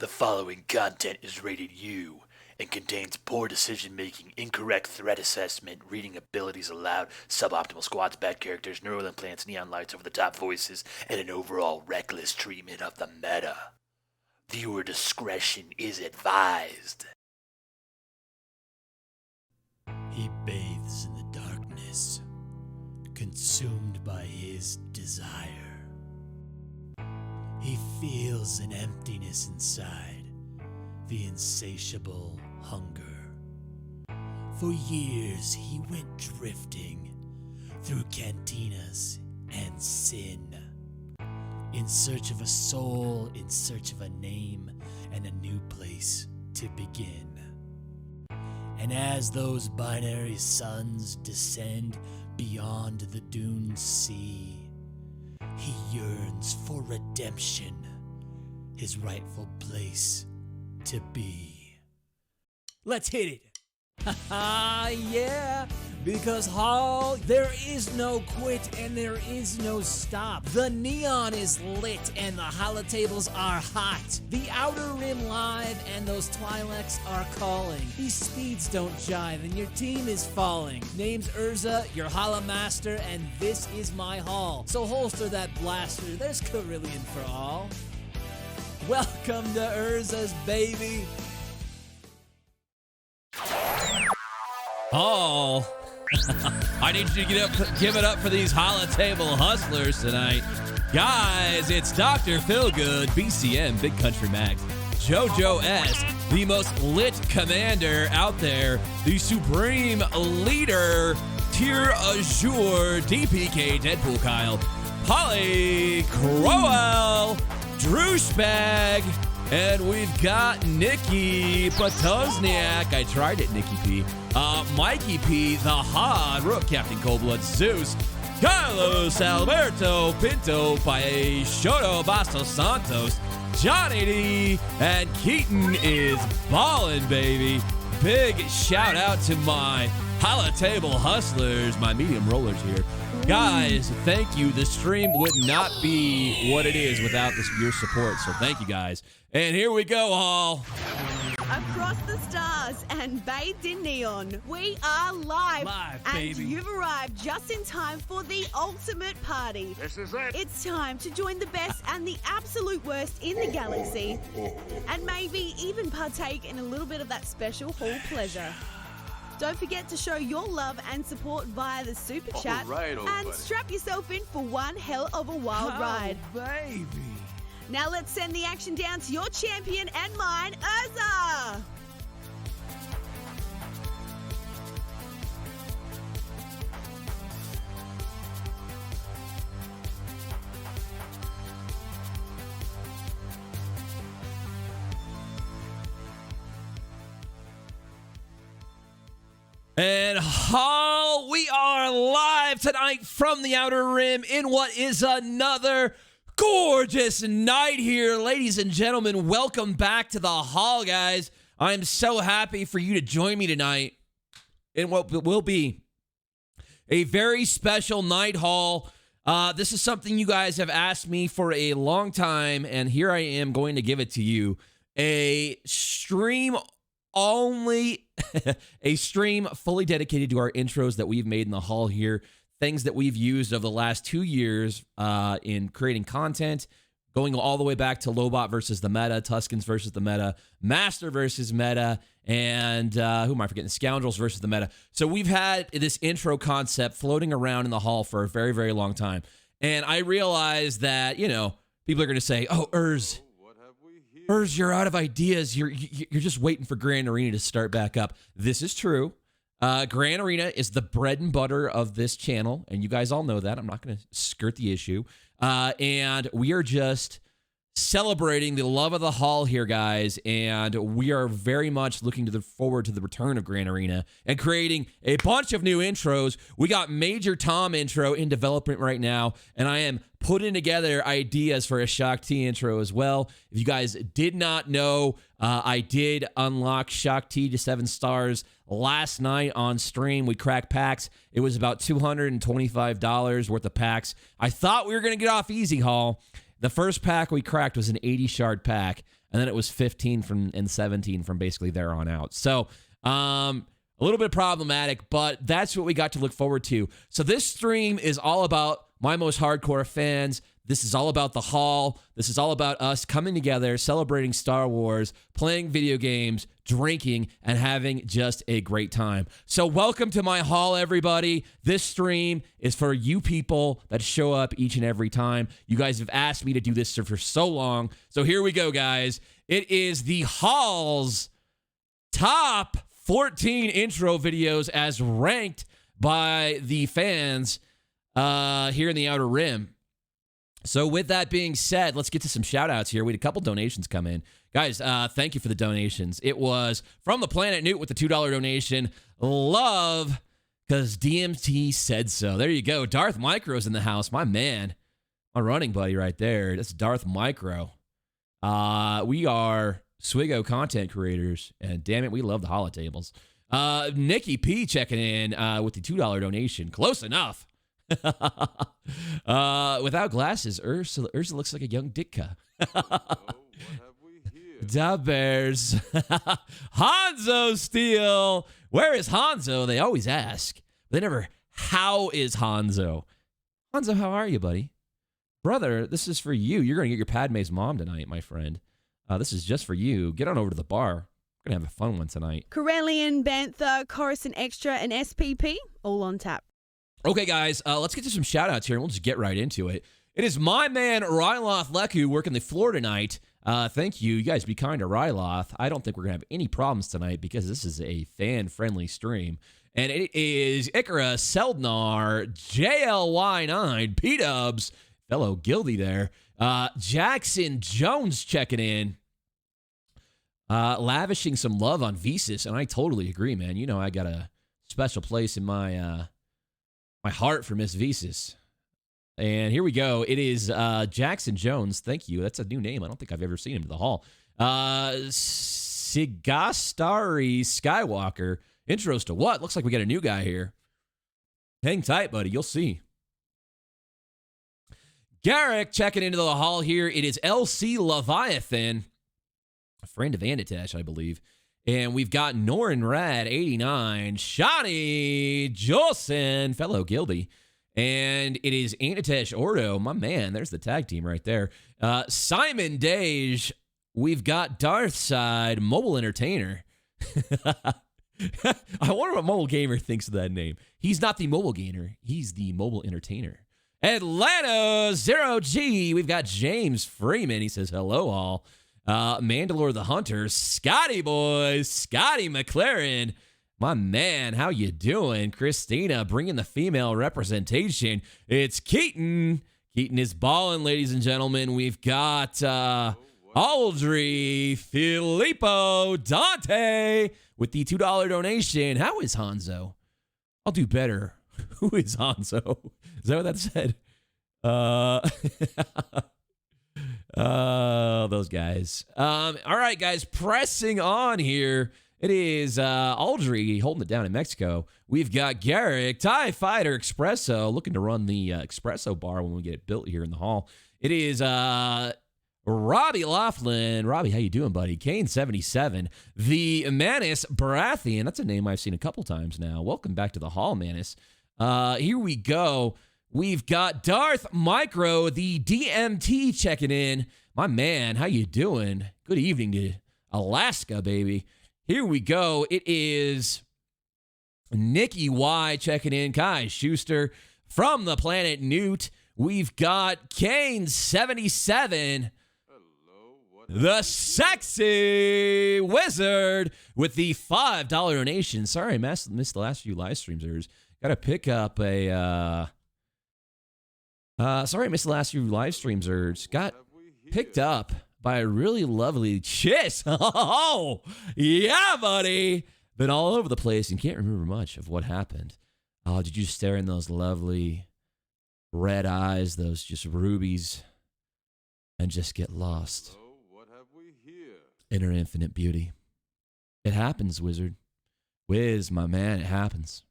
The following content is rated U and contains poor decision-making, incorrect threat assessment, reading abilities allowed, suboptimal squads, bad characters, neural implants, neon lights, over-the-top voices, and an overall reckless treatment of the meta. Viewer discretion is advised. He bathes in the darkness, consumed by his desire. He feels an emptiness inside, the insatiable hunger. For years he went drifting through cantinas and sin, in search of a soul, in search of a name, and a new place to begin. And as those binary suns descend beyond the dune sea, he yearns for redemption, his rightful place to be. Let's hit it. Haha, yeah. Because Hall, there is no quit and there is no stop. The neon is lit and the holotables are hot. The Outer Rim live and those Twi'leks are calling. These speeds don't jive and your team is falling. Name's Urza, your Holomaster, and this is my Hall. So holster that blaster, there's corellian for all. Welcome to Urza's, baby. Hall. I need you to give it up for these holotable hustlers tonight. Guys, it's Dr. Philgood, BCM, Big Country Max, JoJo S, the most lit commander out there, the supreme leader, Tier Azure, DPK, Deadpool Kyle, Polly, Crowell, Drewsbag, and we've got Nikki Potosniak. I tried it, Nikki P. Mikey P, The Hod, Rook Captain Coldblood, Zeus, Carlos Alberto Pinto, Paishoto Bastos Santos, Johnny D, and Keaton is ballin', baby. Big shout out to my holotable hustlers, my medium rollers here. Guys, thank you. The stream would not be what it is without your support, so thank you guys. And here we go, Hall. Across the stars and bathed in neon, we are live. And baby. you've arrived just in time for the ultimate party. This is it. It's time to join the best and the absolute worst in the galaxy, and maybe even partake in a little bit of that special hall pleasure. Don't forget to show your love and support via the super chat, right, old and buddy. strap yourself in for one hell of a wild ride. Baby. Now let's send the action down to your champion and mine, Urza! And Hall, we are live tonight from the Outer Rim in what is another gorgeous night here. Ladies and gentlemen, welcome back to the Hall, guys. I'm so happy for you to join me tonight in what will be a very special night, Hall. This is something you guys have asked me for a long time, and here I am going to give it to you. A stream only, a stream fully dedicated to our intros that we've made in the Hall here. Things that we've used over the last 2 years in creating content, going all the way back to Lobot versus the meta, Tuscans versus the meta, Master versus meta, and who am I forgetting? Scoundrels versus the meta. So we've had this intro concept floating around in the Hall for a very, very long time. And I realized that, you know, people are going to say, oh, Urz, you're out of ideas. You're just waiting for Grand Arena to start back up. This is true. Grand Arena is the bread and butter of this channel, and you guys all know that. I'm not going to skirt the issue. And we are just celebrating the love of the Hall here, guys, and we are very much looking forward to the return of Grand Arena and creating a bunch of new intros. We got Major Tom intro in development right now, and I am putting together ideas for a Shock T intro as well. If you guys did not know, I did unlock Shock T to 7 stars last night on stream. We cracked packs. It was about $225 worth of packs. I thought we were going to get off easy, Hall. The first pack we cracked was an 80 shard pack, and then it was 15 and 17 from basically there on out. So, a little bit problematic, but that's what we got to look forward to. So this stream is all about my most hardcore fans. This is all about the haul. This is all about us coming together, celebrating Star Wars, playing video games, drinking, and having just a great time. So welcome to my haul, everybody. This stream is for you people that show up each and every time. You guys have asked me to do this for so long. So here we go, guys. It is the haul's top 14 intro videos as ranked by the fans here in the Outer Rim. So with that being said, let's get to some shout-outs here. We had a couple donations come in. Guys, thank you for the donations. It was from the Planet Newt with the $2 donation. Love, because DMT said so. There you go. Darth Micro's in the house. My man. My running buddy right there. That's Darth Micro. We are SWGOH content creators, and damn it, we love the holotables. Nikki P checking in with the $2 donation. Close enough. Without glasses, Ursa looks like a young Ditka. Da Bears. Hanzo Steel. Where is Hanzo? They always ask. They never, how is Hanzo? Hanzo, how are you, buddy? Brother, this is for you. You're going to get your Padme's mom tonight, my friend. This is just for you. Get on over to the bar. We're going to have a fun one tonight. Corellian, Bantha, Coruscant Extra, and SPP, all on tap. Okay, guys, let's get to some shout-outs here, and we'll just get right into it. It is my man, Ryloth Leku, working the floor tonight. Thank you. You guys be kind to Ryloth. I don't think we're going to have any problems tonight because this is a fan-friendly stream. And it is Ikra Seldnar, JLY9, P-Dubs, fellow guildie there. Jackson Jones checking in. Lavishing some love on Visas, and I totally agree, man. You know I got a special place in my my heart for Miss Visas. And here we go. It is Jackson Jones. Thank you. That's a new name. I don't think I've ever seen him in the hall. Sigastari Skywalker. Intros to what? Looks like we got a new guy here. Hang tight, buddy. You'll see. Garrick checking into the hall here. It is LC Leviathan, a friend of Anitesh, I believe. And we've got Norin Rad, 89, Shani Jolson, fellow guildie. And it is Anitesh Ordo, my man. There's the tag team right there. Simon Dage. We've got Darthside, Mobile Entertainer. I wonder what Mobile Gamer thinks of that name. He's not the Mobile Gamer. He's the Mobile Entertainer. Atlanta 0G. We've got James Freeman. He says, hello, all. Mandalore the Hunter. Scotty Boys. Scotty McLaren. My man, how you doing? Christina bringing the female representation. It's Keaton. Keaton is balling, ladies and gentlemen. We've got Aldry, Filippo, Dante with the $2 donation. How is Hanzo? I'll do better. Who is Hanzo? Is that what that said? Those guys. All right, guys, pressing on here. It is Aldry holding it down in Mexico. We've got Garrick, TIE Fighter Espresso, looking to run the Espresso bar when we get it built here in the hall. It is Robbie Laughlin. Robbie, how you doing, buddy? Kane77. The Manus Baratheon. That's a name I've seen a couple times now. Welcome back to the hall, Manus. Here we go. We've got Darth Micro, the DMT checking in. My man, how you doing? Good evening to Alaska, baby. Here we go. It is Nikki Y checking in. Kai Schuster from the planet Newt. We've got Kane77. The sexy wizard with the $5 donation. Sorry, I missed the last few live streams. Got to pick up a... sorry, I missed the last few live streams. Got picked up by a really lovely Chiss. Oh, yeah, buddy. Been all over the place and can't remember much of what happened. Oh, did you stare in those lovely red eyes, those just rubies, and just get lost in her infinite beauty? It happens, wizard. Wiz, my man, it happens.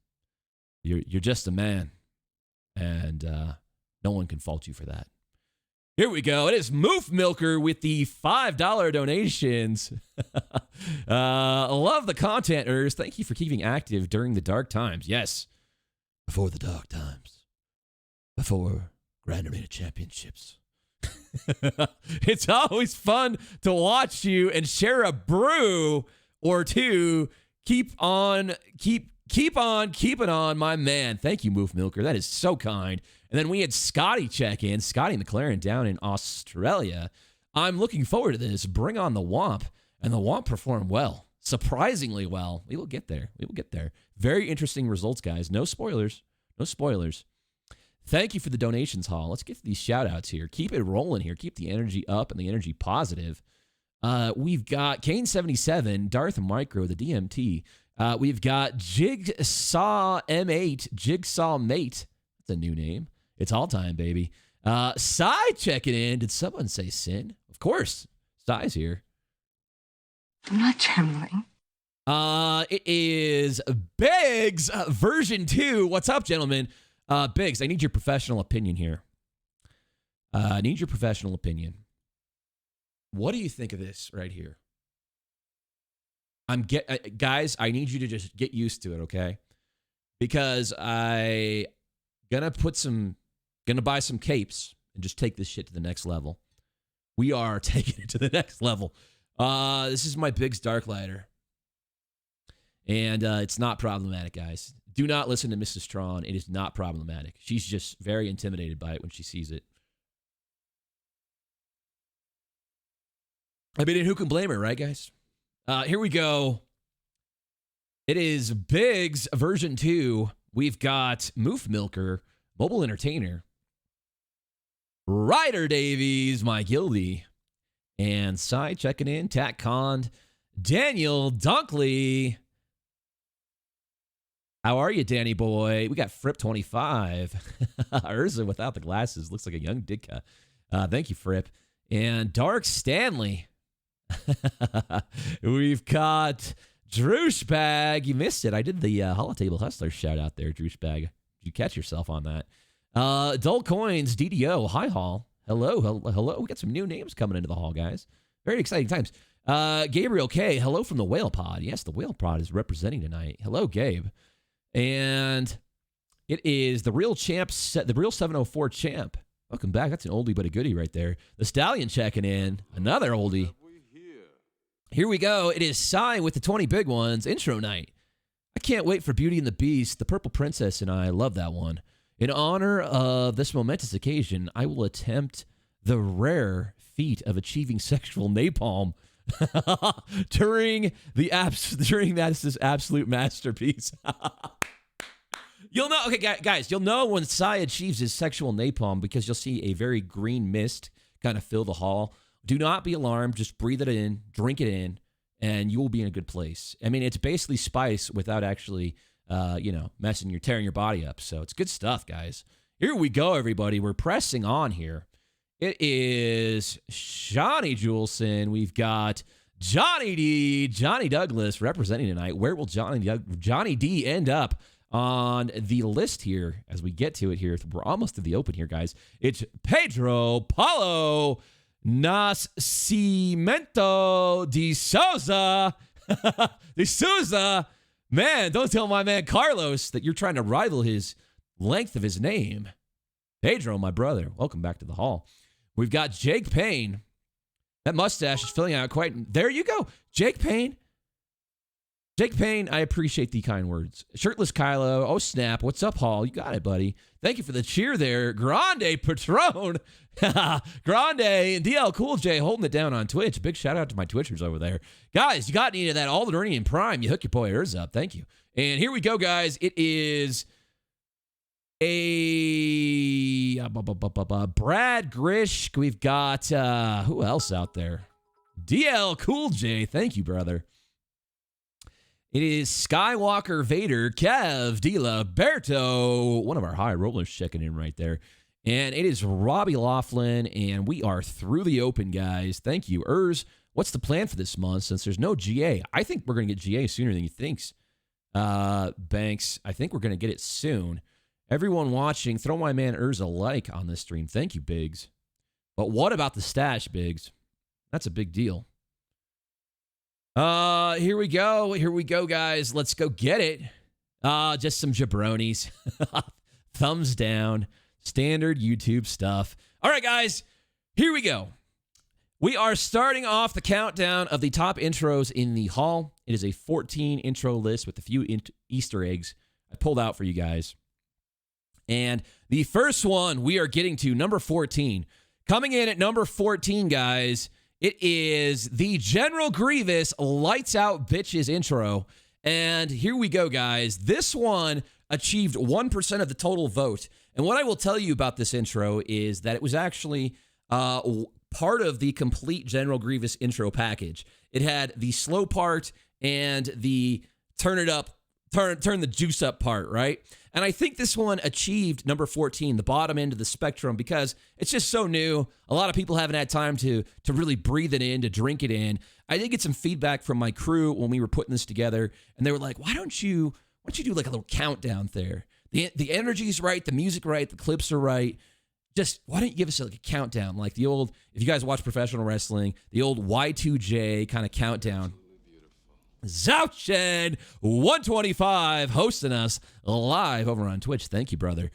You're just a man, and no one can fault you for that. Here we go. It is Moof Milker with the $5 donations. Love the content, Urs. Thank you for keeping active during the dark times. Yes. Before the dark times. Before Grand Arena Championships. It's always fun to watch you and share a brew or two. Keep on keeping on, my man. Thank you, Moof Milker. That is so kind. And then we had Scotty check in. Scotty McLaren down in Australia. I'm looking forward to this. Bring on the Wamp. And the Wamp performed well. Surprisingly well. We will get there. We will get there. Very interesting results, guys. No spoilers. No spoilers. Thank you for the donations, Hall. Let's get these shout-outs here. Keep it rolling here. Keep the energy up and the energy positive. We've got Kane77, Darth Micro, the DMT. We've got Jigsaw M8, Jigsaw Mate. That's a new name. It's all time, baby. Sai checking in. Did someone say Sin? Of course. Sai's here. I'm not trembling. It is Biggs version 2. What's up, gentlemen? Biggs, I need your professional opinion here. I need your professional opinion. What do you think of this right here? Guys, I need you to just get used to it, okay? Because I gonna buy some capes and just take this shit to the next level. We are taking it to the next level. This is my Biggs Darklighter. And it's not problematic, guys. Do not listen to Mrs. Strawn. It is not problematic. She's just very intimidated by it when she sees it. I mean, and who can blame her, right, guys? Here we go. It is Biggs version 2. We've got Moof Milker, Mobile Entertainer, Ryder Davies, my Gildy, and Cy checking in, Tat Cond, Daniel Dunkley. How are you, Danny boy? We got Fripp25. Urza without the glasses. Looks like a young Didka. Thank you, Fripp. And Dark Stanley. We've got Drewshbag. You missed it. I did the Holotable Hustler shout out there, Drewshbag. Did you catch yourself on that? Dull Coins, DDO. Hi, Hall. Hello. We got some new names coming into the hall, guys. Very exciting times. Gabriel K. Hello from the Whale Pod. Yes, the Whale Pod is representing tonight. Hello, Gabe. And it is the real champ, the real 704 champ. Welcome back. That's an oldie but a goodie right there. The Stallion checking in. Another oldie. Here we go. It is Cy with the 20 big ones. Intro night. I can't wait for Beauty and the Beast. The Purple Princess and I love that one. In honor of this momentous occasion, I will attempt the rare feat of achieving sexual napalm during this absolute masterpiece. You'll know, okay, guys, you'll know when Cy achieves his sexual napalm because you'll see a very green mist kind of fill the hall. Do not be alarmed. Just breathe it in, drink it in, and you will be in a good place. I mean, it's basically spice without actually, tearing your body up. So it's good stuff, guys. Here we go, everybody. We're pressing on here. It is Johnny Julson. We've got Johnny D, Johnny Douglas representing tonight. Where will Johnny D end up on the list here as we get to it here? We're almost to the open here, guys. It's Pedro Paulo Nascimento de Souza. De Souza. Man, don't tell my man Carlos that you're trying to rival his length of his name. Pedro, my brother, welcome back to the hall. We've got Jake Payne. That mustache is filling out quite... There you go. Jake Payne. Jake Payne, I appreciate the kind words. Shirtless Kylo. Oh, snap. What's up, Hall? You got it, buddy. Thank you for the cheer there. Grande Patron. Grande and DL Cool J holding it down on Twitch. Big shout out to my Twitchers over there. Guys, you got any of that Alderaanian Prime. You hook your boy Urza up. Thank you. And here we go, guys. It is a Brad Grish. We've got who else out there? DL Cool J. Thank you, brother. It is Skywalker Vader, Kev, Dila, Berto, one of our high rollers checking in right there. And it is Robbie Laughlin, and we are through the open, guys. Thank you. Urs, what's the plan for this month since there's no GA? I think we're going to get GA sooner than you think. Banks, I think we're going to get it soon. Everyone watching, throw my man Urs a like on this stream. Thank you, Biggs. But what about the stash, Biggs? That's a big deal. Here we go. Here we go, guys. Let's go get it. Just some jabronis. Thumbs down. Standard YouTube stuff. All right, guys. Here we go. We are starting off the countdown of the top intros in the hall. It is a 14 intro list with a few Easter eggs I pulled out for you guys. And the first one we are getting to, number 14. Coming in at number 14, guys, it is the General Grievous Lights Out Bitches intro. And here we go, guys. This one achieved 1% of the total vote. And what I will tell you about this intro is that it was actually part of the complete General Grievous intro package. It had the slow part and the turn the juice up part, right? And I think this one achieved number 14, the bottom end of the spectrum, because it's just so new. A lot of people haven't had time to really breathe it in, to drink it in. I did get some feedback from my crew when we were putting this together, and they were like, why don't you do like a little countdown there? The energy's right, the music right, the clips are right. Just why don't you give us like a countdown, like the old, if you guys watch professional wrestling, the old Y2J kind of countdown. Zouchen 125 hosting us live over on Twitch. Thank you, brother.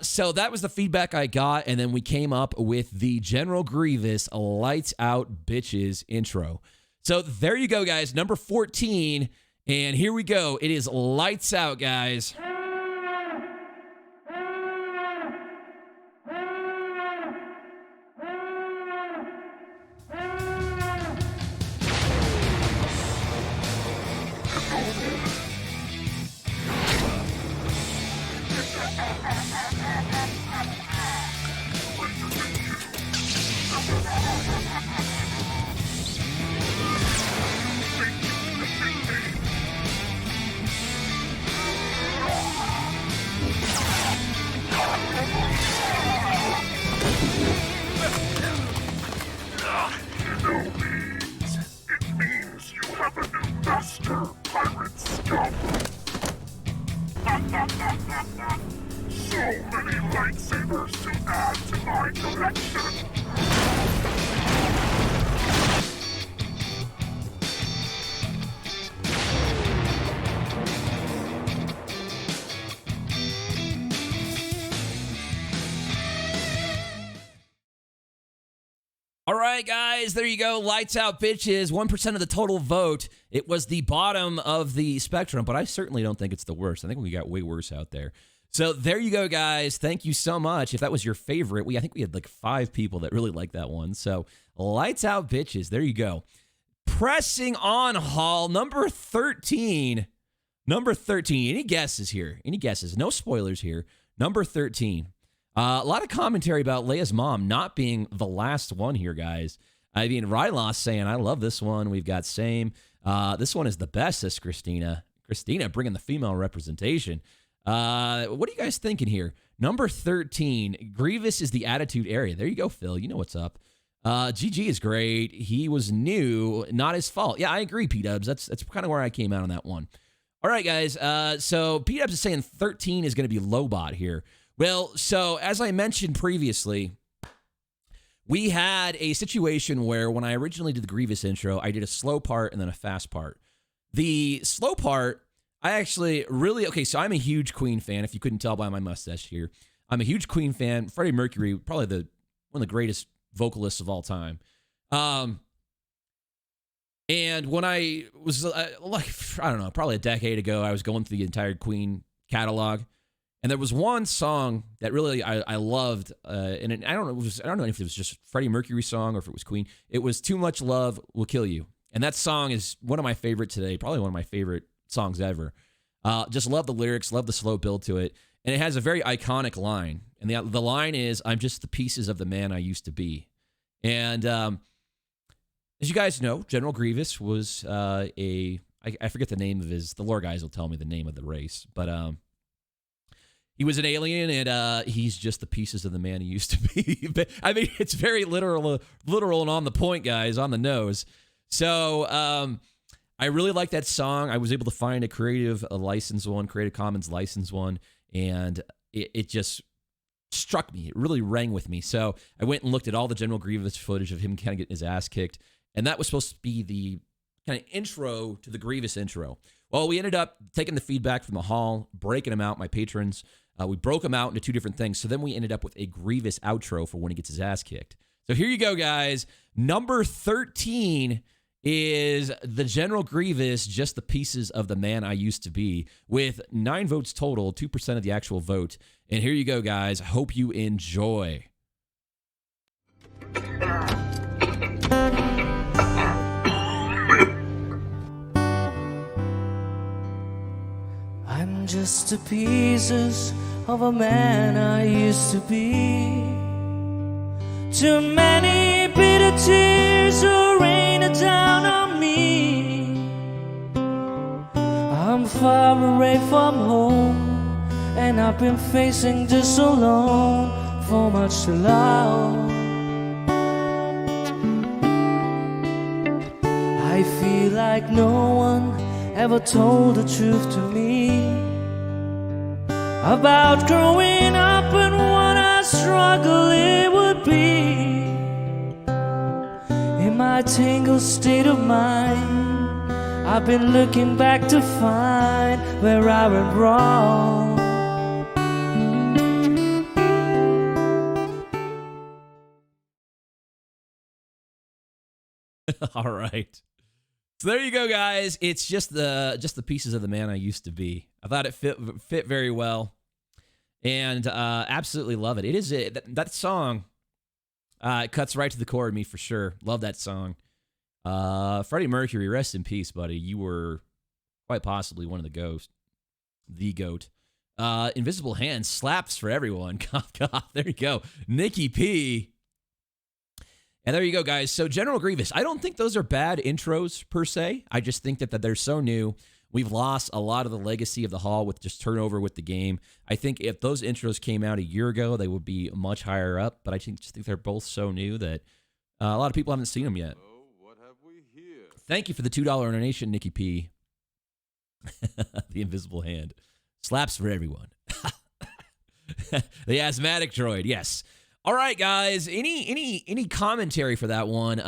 So that was the feedback I got, and then we came up with the General Grievous Lights Out Bitches intro. So there you go, guys. Number 14, and here we go. It is lights out, guys. All right, guys, there you go. Lights out, bitches. 1% of the total vote. It was the bottom of the spectrum, but I certainly don't think it's the worst. I think we got way worse out there. So there you go, guys. Thank you so much. If that was your favorite, I think we had like 5 people that really liked that one. So lights out, bitches. There you go. Pressing on, Hall, number 13. Number 13. Any guesses here? Any guesses? No spoilers here. Number 13. A lot of commentary about Leia's mom not being the last one here, guys. I mean, Rylos saying, I love this one. We've got same. This one is the best, says Christina. Christina bringing the female representation. What are you guys thinking here? Number 13, Grievous is the attitude area. There you go, Phil. You know what's up. GG is great. He was new. Not his fault. Yeah, I agree, P-Dubs. That's kind of where I came out on that one. All right, guys. So P-Dubs is saying 13 is going to be Lobot here. Well, so as I mentioned previously, we had a situation where when I originally did the Grievous intro, I did a slow part and then a fast part. The slow part, I actually really, okay, so I'm a huge Queen fan, if you couldn't tell by my mustache here. I'm a huge Queen fan. Freddie Mercury, probably one of the greatest vocalists of all time. And when I was, I don't know, probably a decade ago, I was going through the entire Queen catalog. And there was one song that really I loved, and I don't know if it was just Freddie Mercury song or if it was Queen. It was "Too Much Love Will Kill You," and that song is one of my favorite today, probably one of my favorite songs ever. Just love the lyrics, love the slow build to it, and it has a very iconic line. And the line is, "I'm just the pieces of the man I used to be." And as you guys know, General Grievous was I forget the name of the lore guys will tell me the name of the race, but he was an alien, and he's just the pieces of the man he used to be. But, I mean, it's very literal and on the point, guys, on the nose. So I really like that song. I was able to find a Creative Commons license one, and it just struck me. It really rang with me. So I went and looked at all the General Grievous footage of him kind of getting his ass kicked. And that was supposed to be the kind of intro to the Grievous intro. Well, we ended up taking the feedback from the hall, breaking them out, my patrons. We broke them out into two different things. So then we ended up with a Grievous outro for when he gets his ass kicked. So here you go, guys. Number 13 is the General Grievous, Just the Pieces of the Man I Used to Be, with 9 votes total, 2% of the actual vote. And here you go, guys. Hope you enjoy. I'm just the pieces of a man I used to be. Too many bitter tears are raining down on me. I'm far away from home, and I've been facing this alone for much too long. I feel like no one ever told the truth to me about growing up and what a struggle it would be. In my tangled state of mind, I've been looking back to find where I went wrong. All right. So there you go, guys. It's just the pieces of the man I used to be. I thought it fit very well, and absolutely love it. It is that song. It cuts right to the core of me for sure. Love that song. Freddie Mercury, rest in peace, buddy. You were quite possibly one of the GOAT. Invisible Hand slaps for everyone. God, there you go. Nikki P. And there you go, guys. So General Grievous, I don't think those are bad intros per se. I just think that they're so new. We've lost a lot of the legacy of the Hall with just turnover with the game. I think if those intros came out a year ago, they would be much higher up. But I just think they're both so new that a lot of people haven't seen them yet. Oh, what have we here? Thank you for the $2 donation, Nikki P. The Invisible Hand. Slaps for everyone. The asthmatic droid, yes. All right, guys. Any commentary for that one?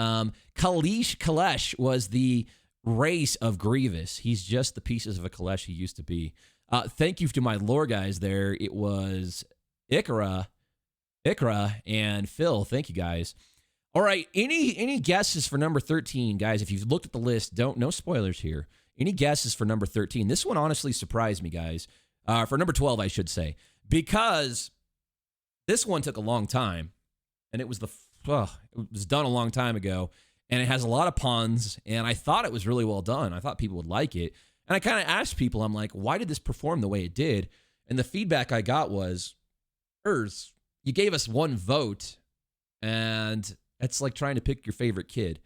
Kalesh was the race of Grievous. He's just the pieces of a Kalesh he used to be. Thank you to my lore guys there. It was Ikra, and Phil. Thank you, guys. All right. Any guesses for number 13, guys? If you've looked at the list, no spoilers here. Any guesses for number 13? This one honestly surprised me, guys. For number 12, I should say, because this one took a long time, and it was done a long time ago, and it has a lot of puns, and I thought it was really well done. I thought people would like it, and I kind of asked people, I'm like, why did this perform the way it did? And the feedback I got was, you gave us one vote, and it's like trying to pick your favorite kid.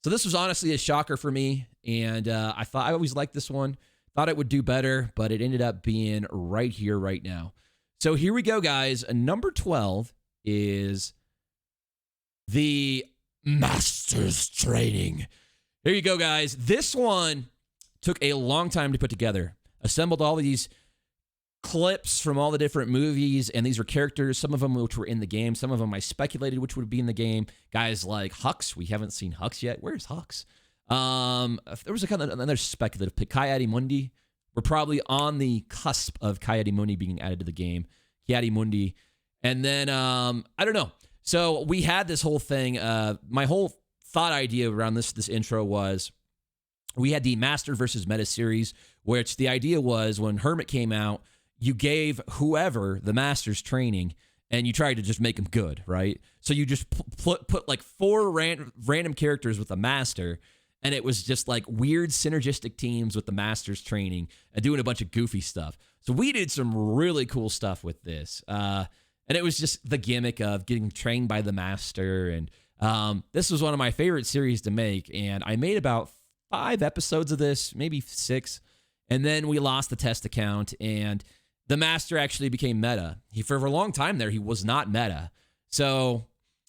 So this was honestly a shocker for me, and I always liked this one. Thought it would do better, but it ended up being right here, right now. So here we go, guys. Number 12 is the Master's Training. Here you go, guys. This one took a long time to put together. Assembled all these clips from all the different movies, and these are characters, some of them which were in the game, some of them I speculated which would be in the game. Guys like Hux. We haven't seen Hux yet. Where's Hux? There was another speculative pick. Ki-Adi-Mundi. We're probably on the cusp of Ki-Adi-Mundi being added to the game. Ki-Adi-Mundi. And then, I don't know. So we had this whole thing. My whole thought idea around this intro was we had the Master versus Meta series, which the idea was when Hermit came out, you gave whoever the Master's training and you tried to just make them good, right? So you just put like 4 random characters with the Master, and it was just like weird synergistic teams with the Master's training and doing a bunch of goofy stuff. So we did some really cool stuff with this. And it was just the gimmick of getting trained by the Master. And this was one of my favorite series to make. And I made about 5 episodes of this, maybe 6. And then we lost the test account, and the Master actually became meta. For a long time there, he was not meta. So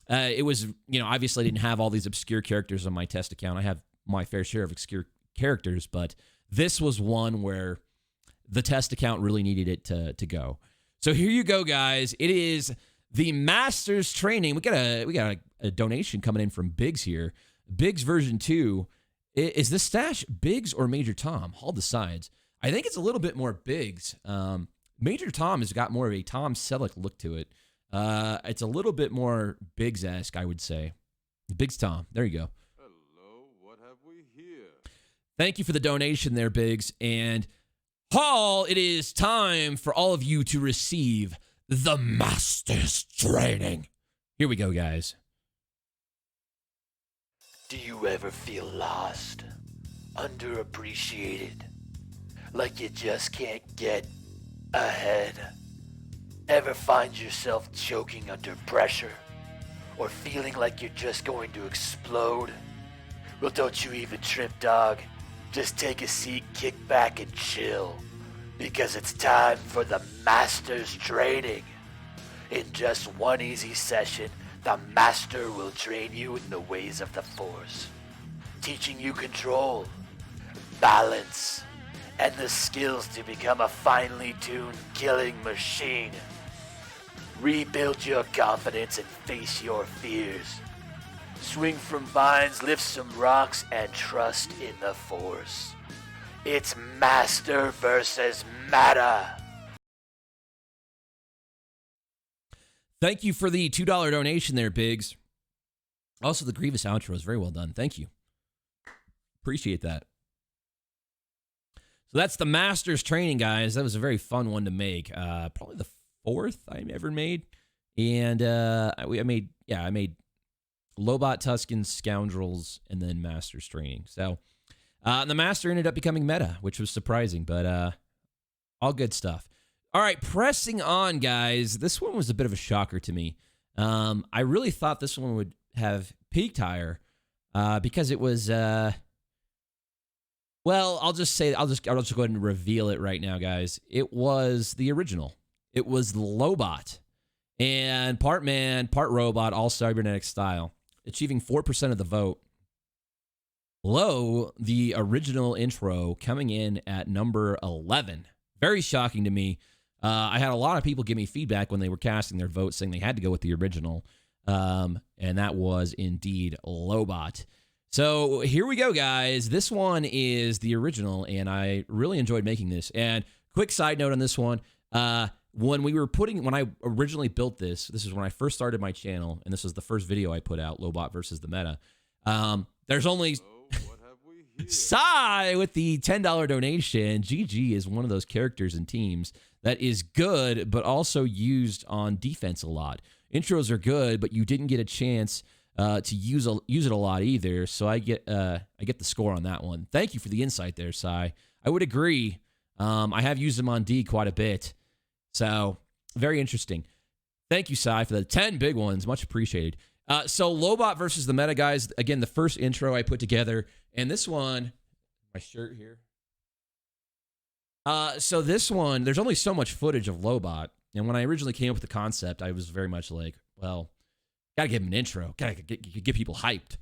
it was, obviously I didn't have all these obscure characters on my test account. I have my fair share of obscure characters, but this was one where the test account really needed it to go. So here you go, guys. It is the Masters Training. We got a donation coming in from Biggs here. Biggs version 2. Is this stash Biggs or Major Tom? Hall decides. I think it's a little bit more Biggs. Major Tom has got more of a Tom Selleck look to it. It's a little bit more Biggs-esque, I would say. Biggs Tom. There you go. Hello, what have we here? Thank you for the donation there, Biggs. And Hall, it is time for all of you to receive the Master's Training. Here we go, guys. Do you ever feel lost, underappreciated, like you just can't get ahead? Ever find yourself choking under pressure, or feeling like you're just going to explode? Well, don't you even trip, dog. Just take a seat, kick back, and chill, because it's time for the Master's Training. In just one easy session, the Master will train you in the ways of the Force, teaching you control, balance, and the skills to become a finely tuned killing machine. Rebuild your confidence and face your fears. Swing from vines, lift some rocks, and trust in the Force. It's Master versus Matter. Thank you for the $2 donation there, Biggs. Also, the Grievous outro is very well done. Thank you. Appreciate that. So that's the Masters Training, guys. That was a very fun one to make. Probably the 4th I ever made. And I made Lobot, Tuscans, Scoundrels, and then Masters Training. So the Master ended up becoming meta, which was surprising, but all good stuff. All right, pressing on, guys. This one was a bit of a shocker to me. I really thought this one would have peaked higher because it was. Well, I'll just go ahead and reveal it right now, guys. It was the original. It was Lobot, and part man, part robot, all cybernetic style, achieving 4% of the vote. Low, the original intro, coming in at number 11. Very shocking to me. I had a lot of people give me feedback when they were casting their votes saying they had to go with the original, and that was indeed Lobot. So here we go, guys. This one is the original, and I really enjoyed making this. And quick side note on this one, when I originally built this is when I first started my channel, and this was the first video I put out, Lobot versus the Meta. There's only... Sai with the $10 donation. GG is one of those characters and teams that is good, but also used on defense a lot. Intros are good, but you didn't get a chance to use it a lot either. So I get the score on that one. Thank you for the insight there, Sai. I would agree. I have used them on D quite a bit, so very interesting. Thank you, Sai, for the 10 big ones. Much appreciated. So Lobot versus the Meta, guys. Again, the first intro I put together, and this one, my shirt here. So this one, there's only so much footage of Lobot, and when I originally came up with the concept, I was very much like, well, gotta give him an intro, gotta get people hyped.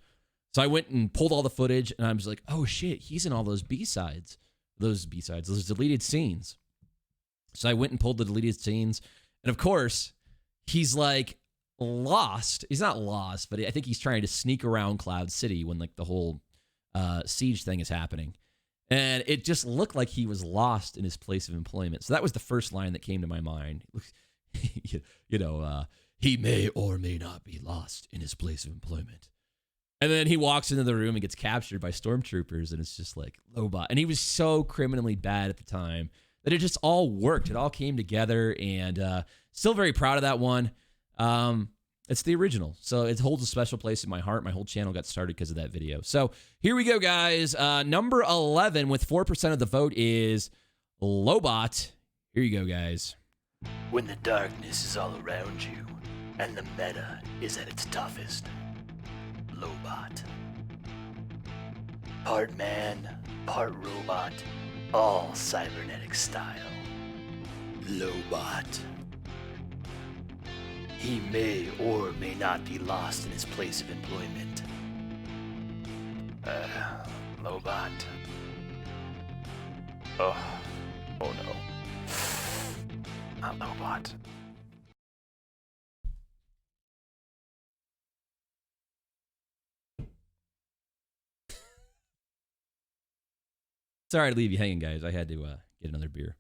So I went and pulled all the footage, and I was like, oh shit, he's in all those those deleted scenes. So I went and pulled the deleted scenes, and of course, he's like lost. He's not lost, but I think he's trying to sneak around Cloud City when like the whole siege thing is happening. And it just looked like he was lost in his place of employment. So that was the first line that came to my mind. He may or may not be lost in his place of employment. And then he walks into the room and gets captured by stormtroopers, and it's just like Lobot. And he was so criminally bad at the time that it just all worked. It all came together, and still very proud of that one. It's the original, so it holds a special place in my heart. My whole channel got started because of that video. So here we go, guys. Number 11 with 4% of the vote is Lobot. Here you go, guys. When the darkness is all around you and the meta is at its toughest, Lobot. Part man, part robot, all cybernetic style. Lobot. He may or may not be lost in his place of employment. Lobot. Oh no. Not Lobot. Sorry to leave you hanging, guys. I had to get another beer.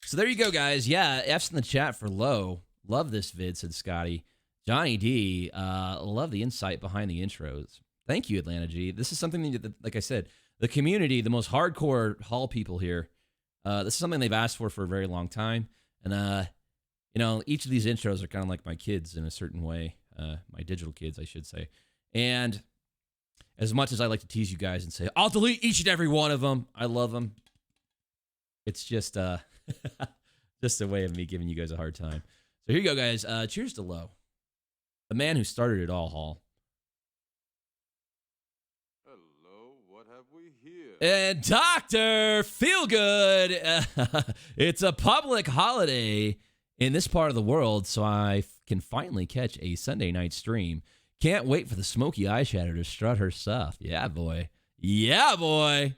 So there you go, guys. Yeah, F's in the chat for low. Love this vid, said Scotty. Johnny D, love the insight behind the intros. Thank you, Atlanta G. This is something that, like I said, the community, the most hardcore Hall people here, this is something they've asked for a very long time. And, you know, each of these intros are kind of like my kids in a certain way. My digital kids, I should say. And as much as I like to tease you guys and say, I'll delete each and every one of them, I love them. It's just just a way of me giving you guys a hard time. So here you go, guys. Cheers to Low. The man who started it all, Hall. Hello, what have we here? And Dr. Feelgood. It's a public holiday in this part of the world, so I can finally catch a Sunday night stream. Can't wait for the smoky eyeshadow to strut her stuff. Yeah, boy. Yeah, boy.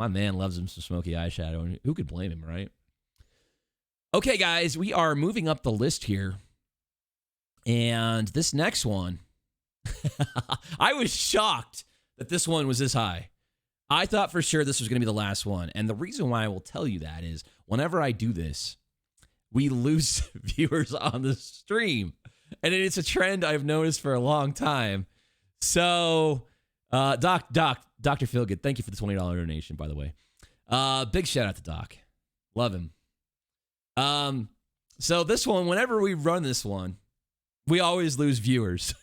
My man loves him some smoky eyeshadow, and who could blame him, right? Okay, guys, we are moving up the list here. And this next one, I was shocked that this one was this high. I thought for sure this was going to be the last one. And the reason why I will tell you that is whenever I do this, we lose viewers on the stream. And it's a trend I've noticed for a long time. So, Dr. Feelgood, thank you for the $20 donation, by the way. Big shout out to Doc. Love him. So this one, whenever we run this one, we always lose viewers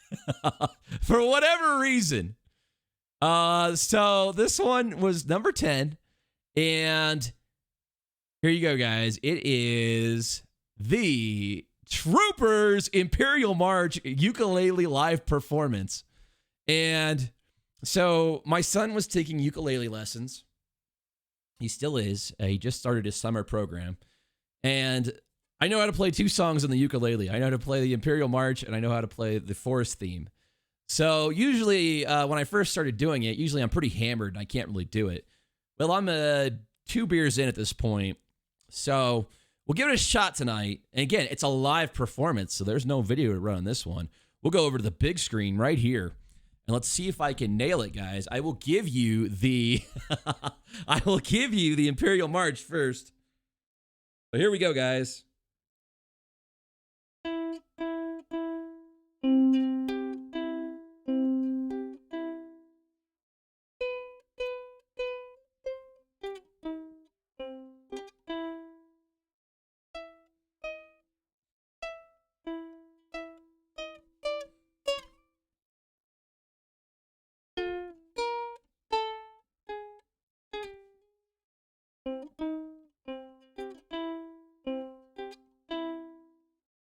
for whatever reason. So this one was number 10. And here you go, guys. It is the Troopers Imperial March ukulele live performance. And so my son was taking ukulele lessons. He still is. He just started his summer program. And I know how to play 2 songs on the ukulele. I know how to play the Imperial March, and I know how to play the Forest theme. So usually when I first started doing it, usually I'm pretty hammered and I can't really do it. Well, I'm 2 beers in at this point. So we'll give it a shot tonight. And again, it's a live performance, so there's no video to run on this one. We'll go over to the big screen right here. And let's see if I can nail it, guys. I will give you the Imperial March first. So here we go, guys.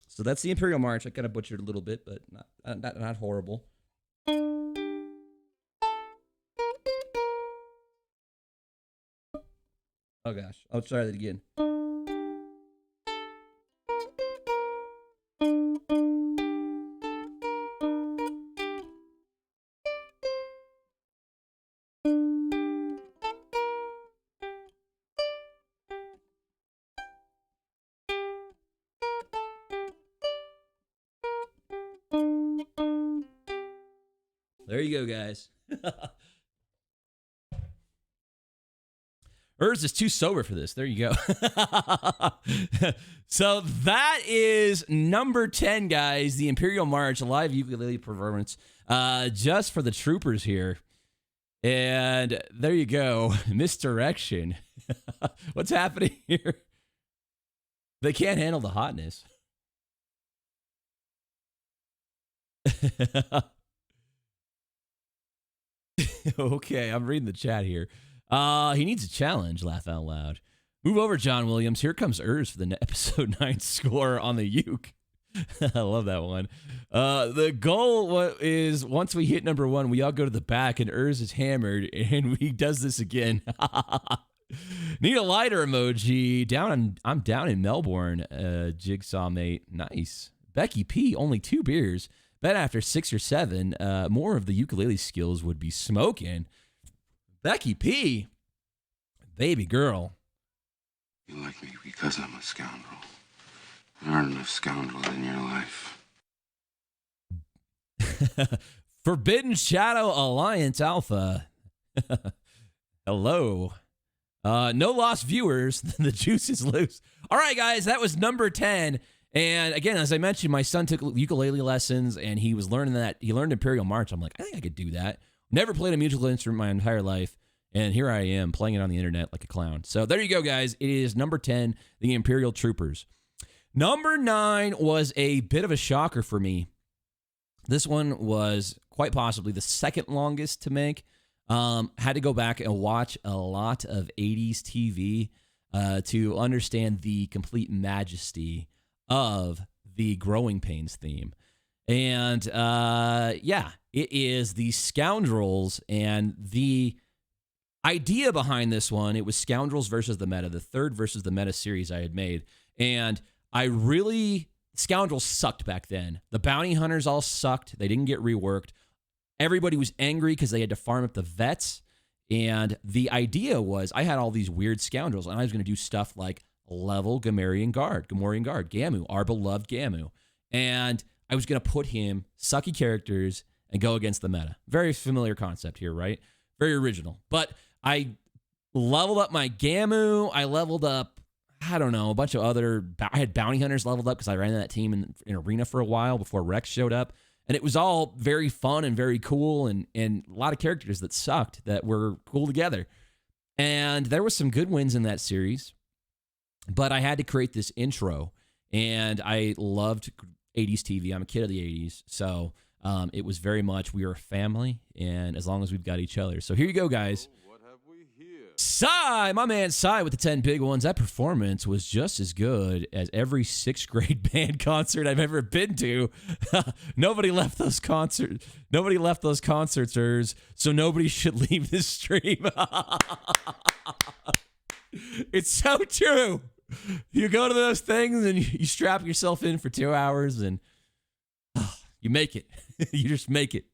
So that's the Imperial March. I kind of butchered a little bit, but not horrible. Oh gosh, I'll try that again. There you go, guys. Urs is too sober for this. There you go. So that is number 10, guys. The Imperial March, a live ukulele performance, just for the troopers here. And there you go. Misdirection. What's happening here? They can't handle the hotness. Okay, I'm reading the chat here. He needs a challenge, laugh out loud. Move over, John Williams. Here comes Urs for the episode 9 score on the uke. I love that one. The goal is once we hit number 1, we all go to the back and Urs is hammered and he does this again. Need a lighter emoji. I'm down in Melbourne, Jigsaw mate. Nice. Becky P, only 2 beers. Bet after 6 or 7, more of the ukulele skills would be smoking. Becky P, baby girl. You like me because I'm a scoundrel. There aren't enough scoundrels in your life. Forbidden Shadow Alliance Alpha. Hello. No lost viewers. The juice is loose. All right, guys, that was number 10. And again, as I mentioned, my son took ukulele lessons, and he was learning that. He learned Imperial March. I'm like, I think I could do that. Never played a musical instrument my entire life, and here I am playing it on the internet like a clown. So there you go, guys. It is number 10, the Imperial Troopers. Number 9 was a bit of a shocker for me. This one was quite possibly the second longest to make. Had to go back and watch a lot of 80s TV to understand the complete majesty of the Growing Pains theme. And yeah, it is the Scoundrels, and the idea behind this one, it was Scoundrels versus the Meta, the third versus the Meta series I had made. And Scoundrels sucked back then. The bounty hunters all sucked. They didn't get reworked. Everybody was angry because they had to farm up the vets. And the idea was I had all these weird scoundrels, and I was going to do stuff like level Gamorrean Guard, Gamu, our beloved Gamu. And I was going to put him, sucky characters, and go against the meta. Very familiar concept here, right? Very original. But I leveled up my Gamu. I leveled up, I don't know, a bunch of other, I had bounty hunters leveled up because I ran that team in Arena for a while before Rex showed up. And it was all very fun and very cool, and a lot of characters that sucked that were cool together. And there was some good wins in that series, but I had to create this intro, and I loved 80s TV. I'm a kid of the 80s, so it was very much we are a family, and as long as we've got each other. So here you go, guys. Cy, my man Cy with the 10 big ones. That performance was just as good as every 6th grade band concert I've ever been to. Nobody left those concerts, so nobody should leave this stream. It's so true. You go to those things and you strap yourself in for 2 hours and you make it. You just make it.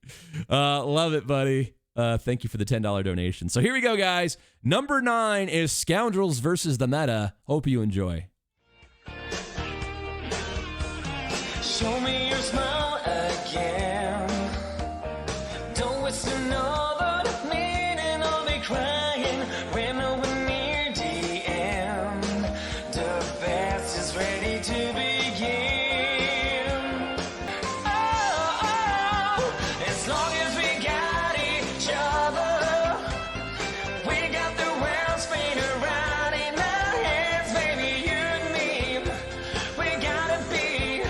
Love it, buddy. Thank you for the $10 donation. So here we go, guys. Number 9 is Scoundrels versus the Meta. Hope you enjoy. Show me your smile again. Don't waste another minute and I'll be crying. We're nowhere near the end. The best is ready to begin. Oh, as long as we got each other, we got the world spinning around in our hands, baby, you and me. We gotta be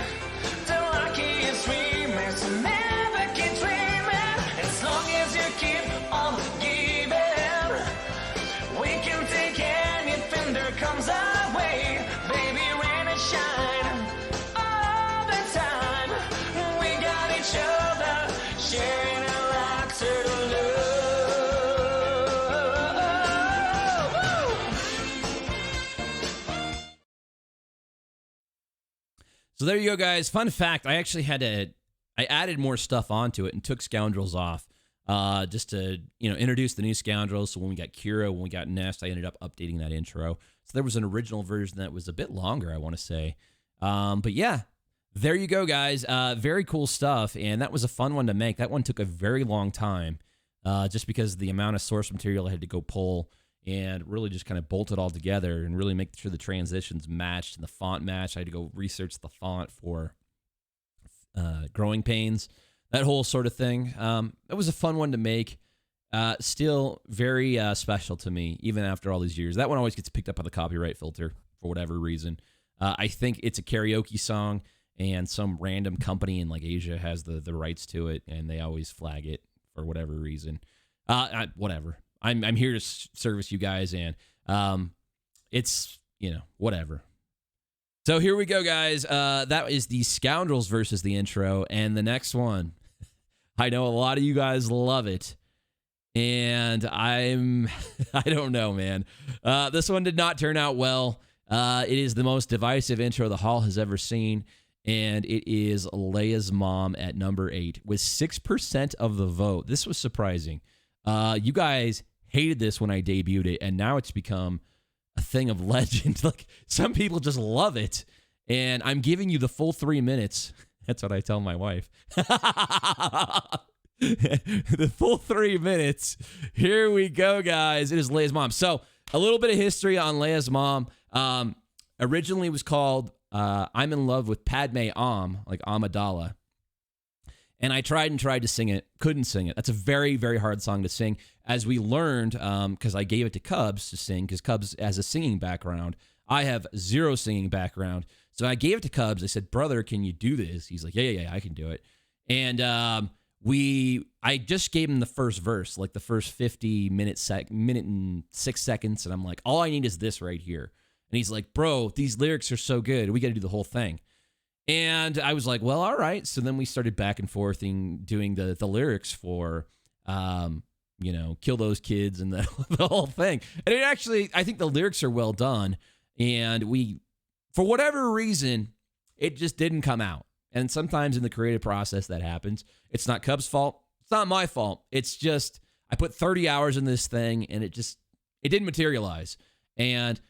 the luckiest dreamers to never keep dreaming. As long as you keep on giving, we can take anything that comes our way. Baby, rain and shine all the time. We got each other, sharing our lives to love. So there you go, guys. Fun fact, I actually I added more stuff onto it and took Scoundrels off just to, introduce the new Scoundrels. So when we got Kira, when we got Nest, I ended up updating that intro. So there was an original version that was a bit longer, I want to say. But yeah, there you go, guys. Very cool stuff. And that was a fun one to make. That one took a very long time just because of the amount of source material I had to go pull and really just kind of bolt it all together and really make sure the transitions matched and the font matched. I had to go research the font for Growing Pains, that whole sort of thing. It was a fun one to make. Still very special to me, even after all these years. That one always gets picked up on the copyright filter for whatever reason. I think it's a karaoke song, and some random company in like Asia has the rights to it, and they always flag it for whatever reason. Whatever. I'm here to service you guys, and it's, whatever. So here we go, guys. That is the Scoundrels versus the intro, and the next one, I know a lot of you guys love it, and I don't know, man. This one did not turn out well. It is the most divisive intro the hall has ever seen, and it is Leia's mom at number 8 with 6% of the vote. This was surprising. You guys hated this when I debuted it, and now it's become a thing of legend. Like, some people just love it, and I'm giving you the full 3 minutes. That's what I tell my wife. The full 3 minutes. Here we go, guys. It is Leia's mom. So a little bit of history on Leia's mom. Originally was called I'm in Love with Padme like Amidala. And I tried to sing it, couldn't sing it. That's a very, very hard song to sing. As we learned, because I gave it to Cubs to sing, because Cubs has a singing background. I have zero singing background. So I gave it to Cubs. I said, brother, can you do this? He's like, yeah, I can do it. And I just gave him the first verse, like the first minute and 6 seconds. And I'm like, all I need is this right here. And he's like, bro, these lyrics are so good. We got to do the whole thing. And I was like, well, all right. So then we started back and forth in doing the lyrics for, kill those kids and the whole thing. And it actually, I think the lyrics are well done. And for whatever reason, it just didn't come out. And sometimes in the creative process that happens. It's not Cubs' fault. It's not my fault. It's just, I put 30 hours in this thing and it didn't materialize. And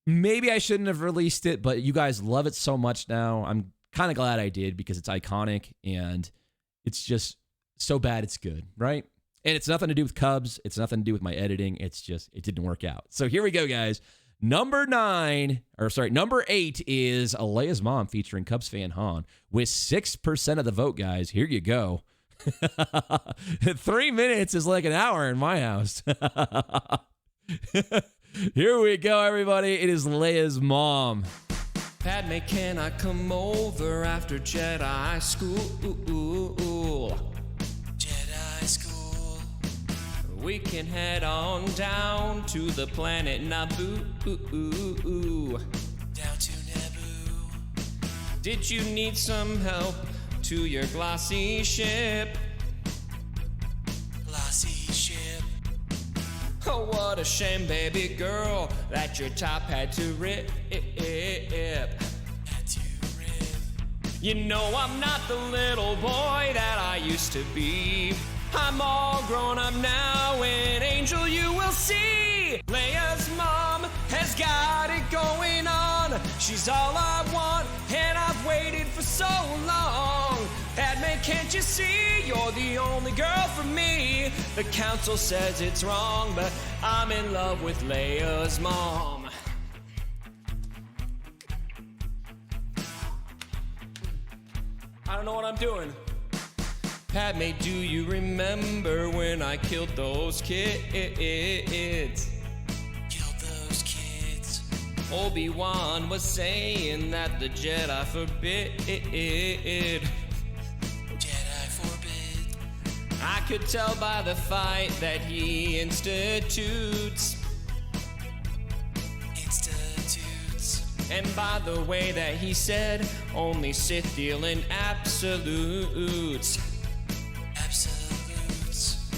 maybe I shouldn't have released it, but you guys love it so much now. I'm kind of glad I did because it's iconic and it's just so bad it's good, right? And it's nothing to do with Cubs. It's nothing to do with my editing. It's just, it didn't work out. So here we go, guys. Number 8 is Leia's Mom featuring Cubs fan Han with 6% of the vote, guys. Here you go. 3 minutes is like an hour in my house. Here we go, everybody. It is Leia's Mom. Padme, can I come over after Jedi school? Jedi school. We can head on down to the planet Naboo. Down to Naboo. Did you need some help to your glossy ship? Glossy ship. Oh, what a shame, baby girl, that your top had to rip. You know I'm not the little boy that I used to be. I'm all grown up now, an angel you will see. Leia's mom has got it going on. She's all I want, and I've waited for so long. Padme, can't you see you're the only girl for me? The council says it's wrong, but I'm in love with Leia's mom. I don't know what I'm doing. Padme, do you remember when I killed those kids? Killed those kids. Obi-Wan was saying that the Jedi forbid. Jedi forbid. I could tell by the fight that he institutes. And by the way that he said, only Sith deal in absolutes.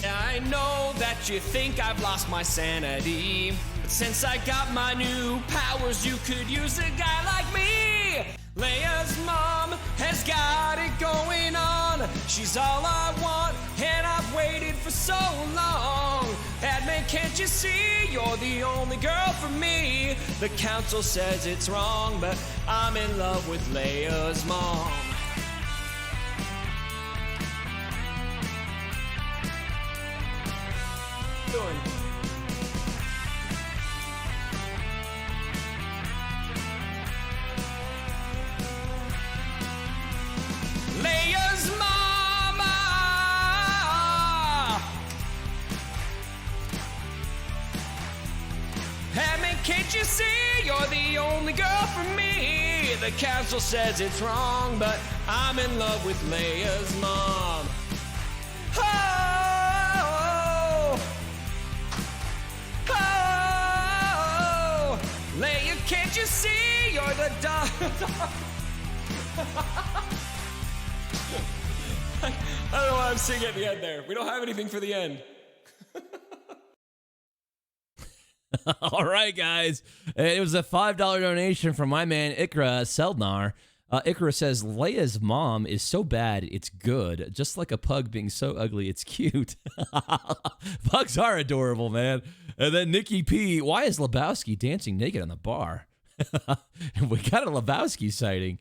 I know that you think I've lost my sanity, but since I got my new powers, you could use a guy like me. Leia's mom has got it going on. She's all I want, and I've waited for so long. Padme, can't you see you're the only girl for me? The council says it's wrong, but I'm in love with Leia's mom. Doing. Leia's mama. Padme, can't you see you're the only girl for me? The council says it's wrong, but I'm in love with Leia's mom. Leia, can't you see you're the dog? I don't know why I'm singing at the end there. We don't have anything for the end. All right, guys. It was a $5 donation from my man Ikra Seldnar. Ikra says, Leia's mom is so bad, it's good. Just like a pug being so ugly, it's cute. Pugs are adorable, man. And then Nikki P, why is Lebowski dancing naked on the bar? We got a Lebowski sighting.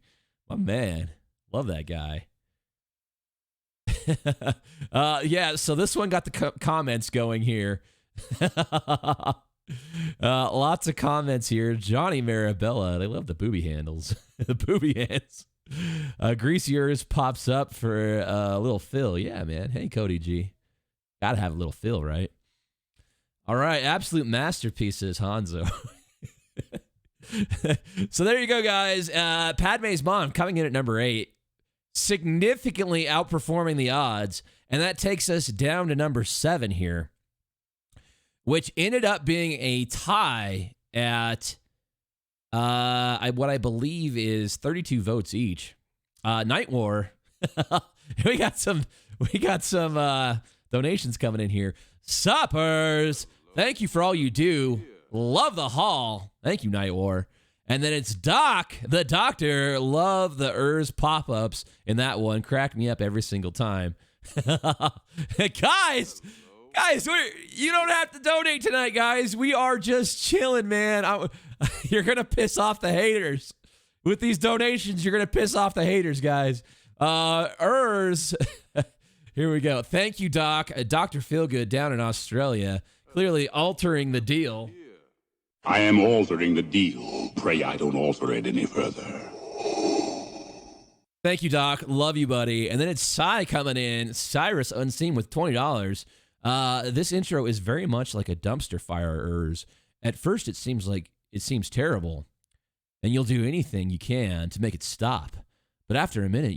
My man. Love that guy. Yeah, so this one got the comments going here. Lots of comments here. Johnny Marabella, they love the booby handles. The booby hands. Greasy Earth pops up for a little Phil. Yeah, man. Hey, Cody G. Gotta have a little Phil, right? All right, absolute masterpieces, Hanzo. So there you go, guys. Padme's mom coming in at number 8, significantly outperforming the odds, and that takes us down to number 7 here, which ended up being a tie at what I believe is 32 votes each. Night War. we got some donations coming in here. Suppers, thank you for all you do. Love the haul. Thank you, Night War. And then it's Doc, the doctor. Love the pop-ups in that one. Cracked me up every single time. Guys, you don't have to donate tonight, guys. We are just chilling, man. You're going to piss off the haters. With these donations, you're going to piss off the haters, guys. Here we go. Thank you, Doc. Dr. Feelgood down in Australia. Clearly altering the deal. I am altering the deal. Pray I don't alter it any further. Thank you, Doc. Love you, buddy. And then it's Cy coming in. Cyrus Unseen with $20. This intro is very much like a dumpster fire. At first, it seems terrible, and you'll do anything you can to make it stop. But after a minute,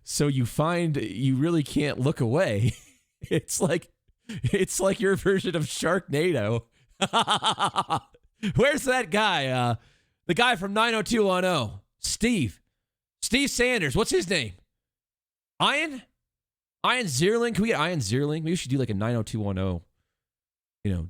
so you find you really can't look away. It's like your version of Sharknado. Where's that guy? The guy from 90210. Steve Sanders. What's his name? Ian Zierling. Can we get Ian Zierling? Maybe we should do like a 90210. You know,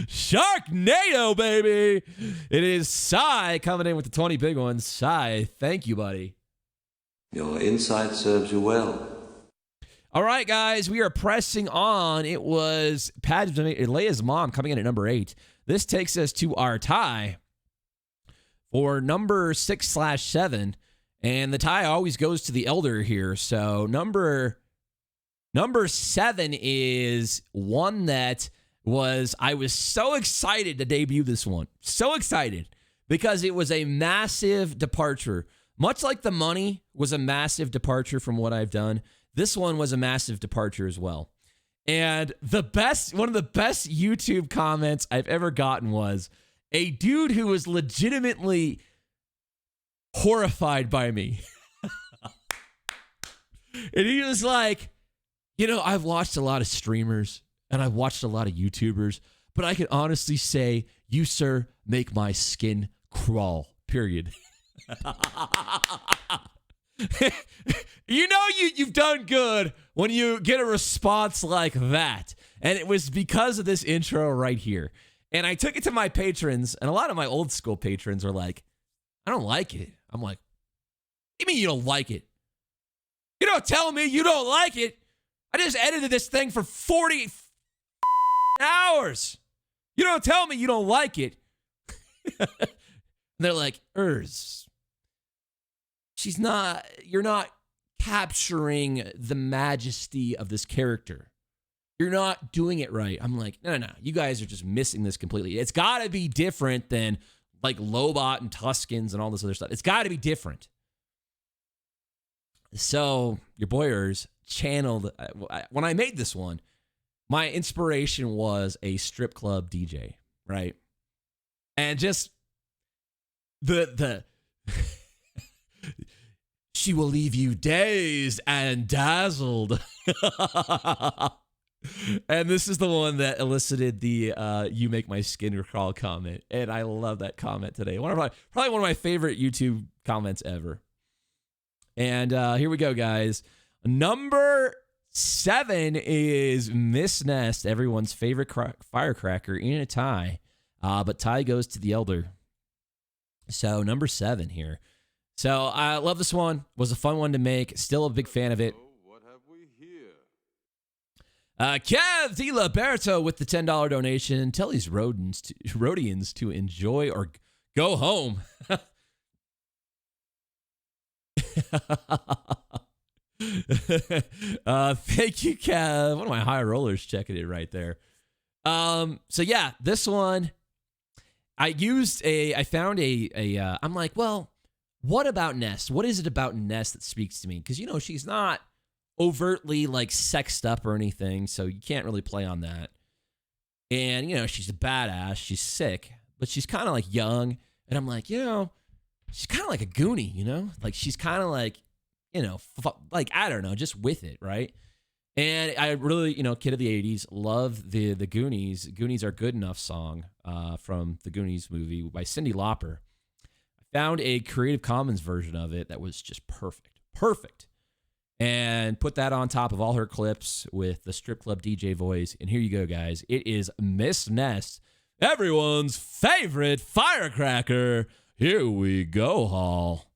Sharknado, baby. It is Cy coming in with the 20 big ones. Cy, thank you, buddy. Your insight serves you well. All right, guys, we are pressing on. It was Leia's mom coming in at number 8. This takes us to our tie for number 6/7, and the tie always goes to the elder here. So number 7 is one that I was so excited to debut this one. So excited because it was a massive departure. Much like the money was a massive departure from what I've done, this one was a massive departure as well. And one of the best YouTube comments I've ever gotten was a dude who was legitimately horrified by me. And he was like, I've watched a lot of streamers and I've watched a lot of YouTubers, but I can honestly say you, sir, make my skin crawl, period. You've done good when you get a response like that. And it was because of this intro right here. And I took it to my patrons, and a lot of my old school patrons are like, I don't like it. I'm like, what do you mean you don't like it? You don't tell me you don't like it. I just edited this thing for 40 hours. You don't tell me you don't like it. They're like, you're not capturing the majesty of this character. You're not doing it right. I'm like, no. You guys are just missing this completely. It's got to be different than like Lobot and Tuscans and all this other stuff. It's got to be different. So your boyers channeled, when I made this one, my inspiration was a strip club DJ, right? And just the she will leave you dazed and dazzled. And this is the one that elicited the you make my skin crawl comment. And I love that comment today. Probably one of my favorite YouTube comments ever. And here we go, guys. Number 7 is Miss Nest, everyone's favorite firecracker in a tie. But tie goes to the elder. So number 7 here. So I love this one. Was a fun one to make. Still a big fan of it. What have we here? Kev Di Liberto with the $10 donation. Tell these Rhodians to enjoy or go home. Thank you, Kev. One of my high rollers checking it right there. So yeah, this one, I found I'm like, well, what about Nest? What is it about Nest that speaks to me? Because, she's not overtly like sexed up or anything, so you can't really play on that. And, she's a badass. She's sick, but she's kind of like young. And I'm like, she's kind of like a Goonie, Like she's kind of like, like, I don't know, just with it, right? And I really, kid of the 80s, love the Goonies. Goonies Are Good Enough song from the Goonies movie by Cyndi Lauper. I found a Creative Commons version of it that was just perfect. And put that on top of all her clips with the strip club DJ voice. And here you go, guys. It is Miss Nest, everyone's favorite firecracker. Here we go, Hall.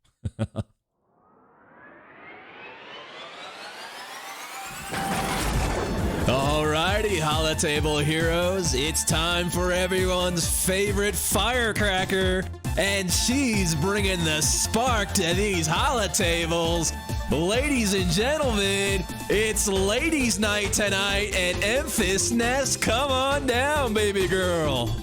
Alrighty, Holotable heroes. It's time for everyone's favorite firecracker. And she's bringing the spark to these holotables. Ladies and gentlemen, it's ladies' night tonight, and Memphis Nest, come on down, baby girl.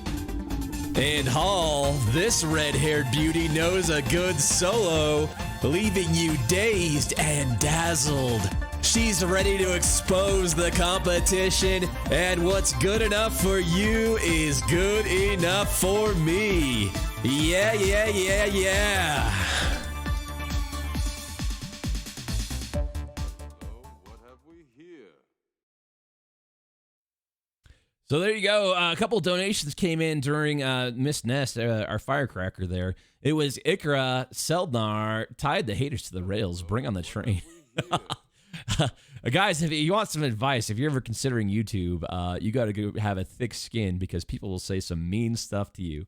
And Hall, this red-haired beauty knows a good solo, leaving you dazed and dazzled. She's ready to expose the competition, and what's good enough for you is good enough for me. Yeah. So there you go. A couple donations came in during Miss Nest, our firecracker there. It was Ikra Seldnar, tied the haters to the rails, bring on the train. Guys, if you want some advice, if you're ever considering YouTube, you got to go have a thick skin because people will say some mean stuff to you.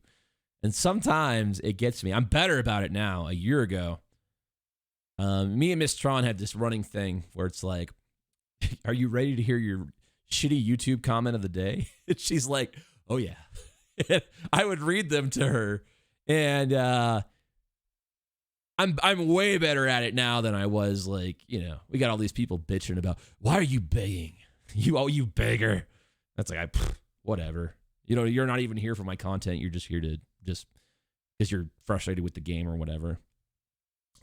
And sometimes it gets me. I'm better about it now. A year ago, me and Miss Tron had this running thing where it's like, are you ready to hear your shitty YouTube comment of the day? And she's like, oh yeah. I would read them to her, and I'm way better at it now than I was. Like, we got all these people bitching about, why are you begging? You beggar. That's like, whatever. You're not even here for my content. You're just here to just because you're frustrated with the game or whatever.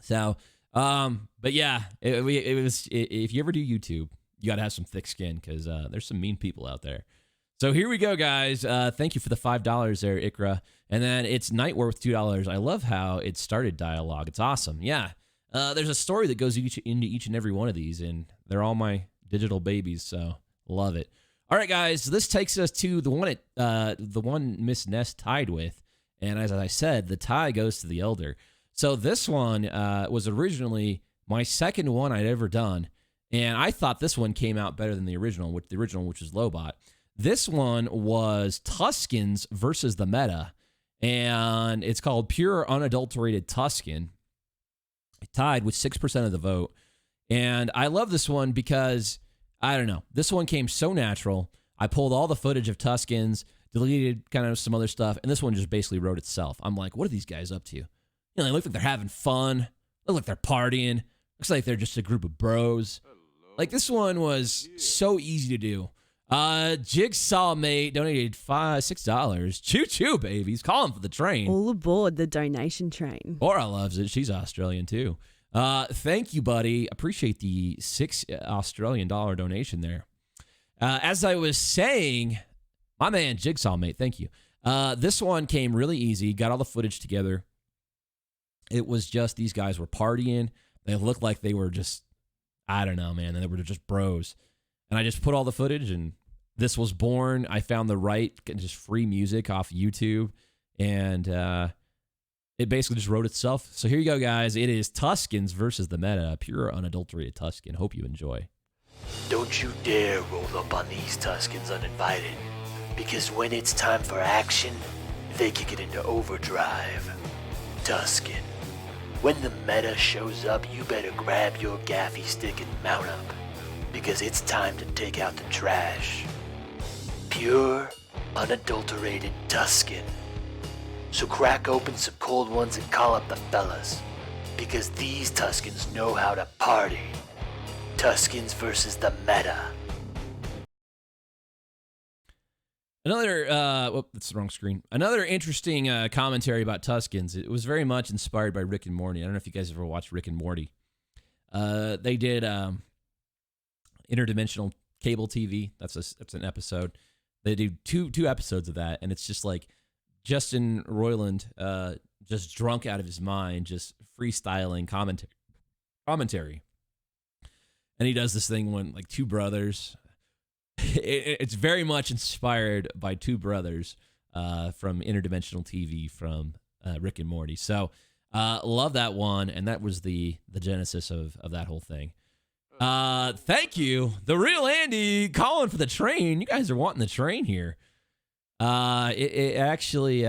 So, but yeah, it was. If you ever do YouTube, you got to have some thick skin because there's some mean people out there. So here we go, guys. Thank you for the $5 there, Ikra. And then it's Nightwar with $2. I love how it started dialogue. It's awesome. Yeah. There's a story that goes into each and every one of these, and they're all my digital babies, so love it. All right, guys. This takes us to the one Miss Nest tied with. And as I said, the tie goes to the Elder. So this one was originally my second one I'd ever done. And I thought this one came out better than the original, which was Lobot. This one was Tuscans versus the Meta, and it's called Pure Unadulterated Tuscan. It tied with 6% of the vote. And I love this one because, I don't know, this one came so natural. I pulled all the footage of Tuscans, deleted kind of some other stuff, and this one just basically wrote itself. I'm like, what are these guys up to? They look like they're having fun. They look like they're partying. Looks like they're just a group of bros. Like, this one was so easy to do. Jigsaw Mate donated $6. Choo-choo, babies. Calling for the train. All aboard the donation train. Cora loves it. She's Australian, too. Thank you, buddy. Appreciate the $6 Australian donation there. As I was saying, my man, Jigsaw Mate, thank you. This one came really easy. Got all the footage together. It was just these guys were partying. They looked like they were just, I don't know, man. They were just bros. And I just put all the footage, and this was born. I found the right, just free music off YouTube, and it basically just wrote itself. So here you go, guys. It is Tuscans versus the Meta, pure unadulterated Tuscan. Hope you enjoy. Don't you dare roll up on these Tuscans uninvited, because when it's time for action, they kick it into overdrive. Tuscan, when the Meta shows up, you better grab your gaffy stick and mount up, because it's time to take out the trash. Pure, unadulterated Tuscan. So crack open some cold ones and call up the fellas, because these Tuscans know how to party. Tuscans versus the meta. Another, that's the wrong screen. Another interesting commentary about Tuscans. It was very much inspired by Rick and Morty. I don't know if you guys ever watched Rick and Morty. They did interdimensional cable TV. That's an episode. They do two episodes of that, and it's just like Justin Roiland, just drunk out of his mind, just freestyling commentary. And he does this thing when like two brothers. It's very much inspired by two brothers from interdimensional TV from Rick and Morty. So love that one, and that was the genesis of that whole thing. Thank you, the real Andy, calling for the train. You guys are wanting the train here. It actually,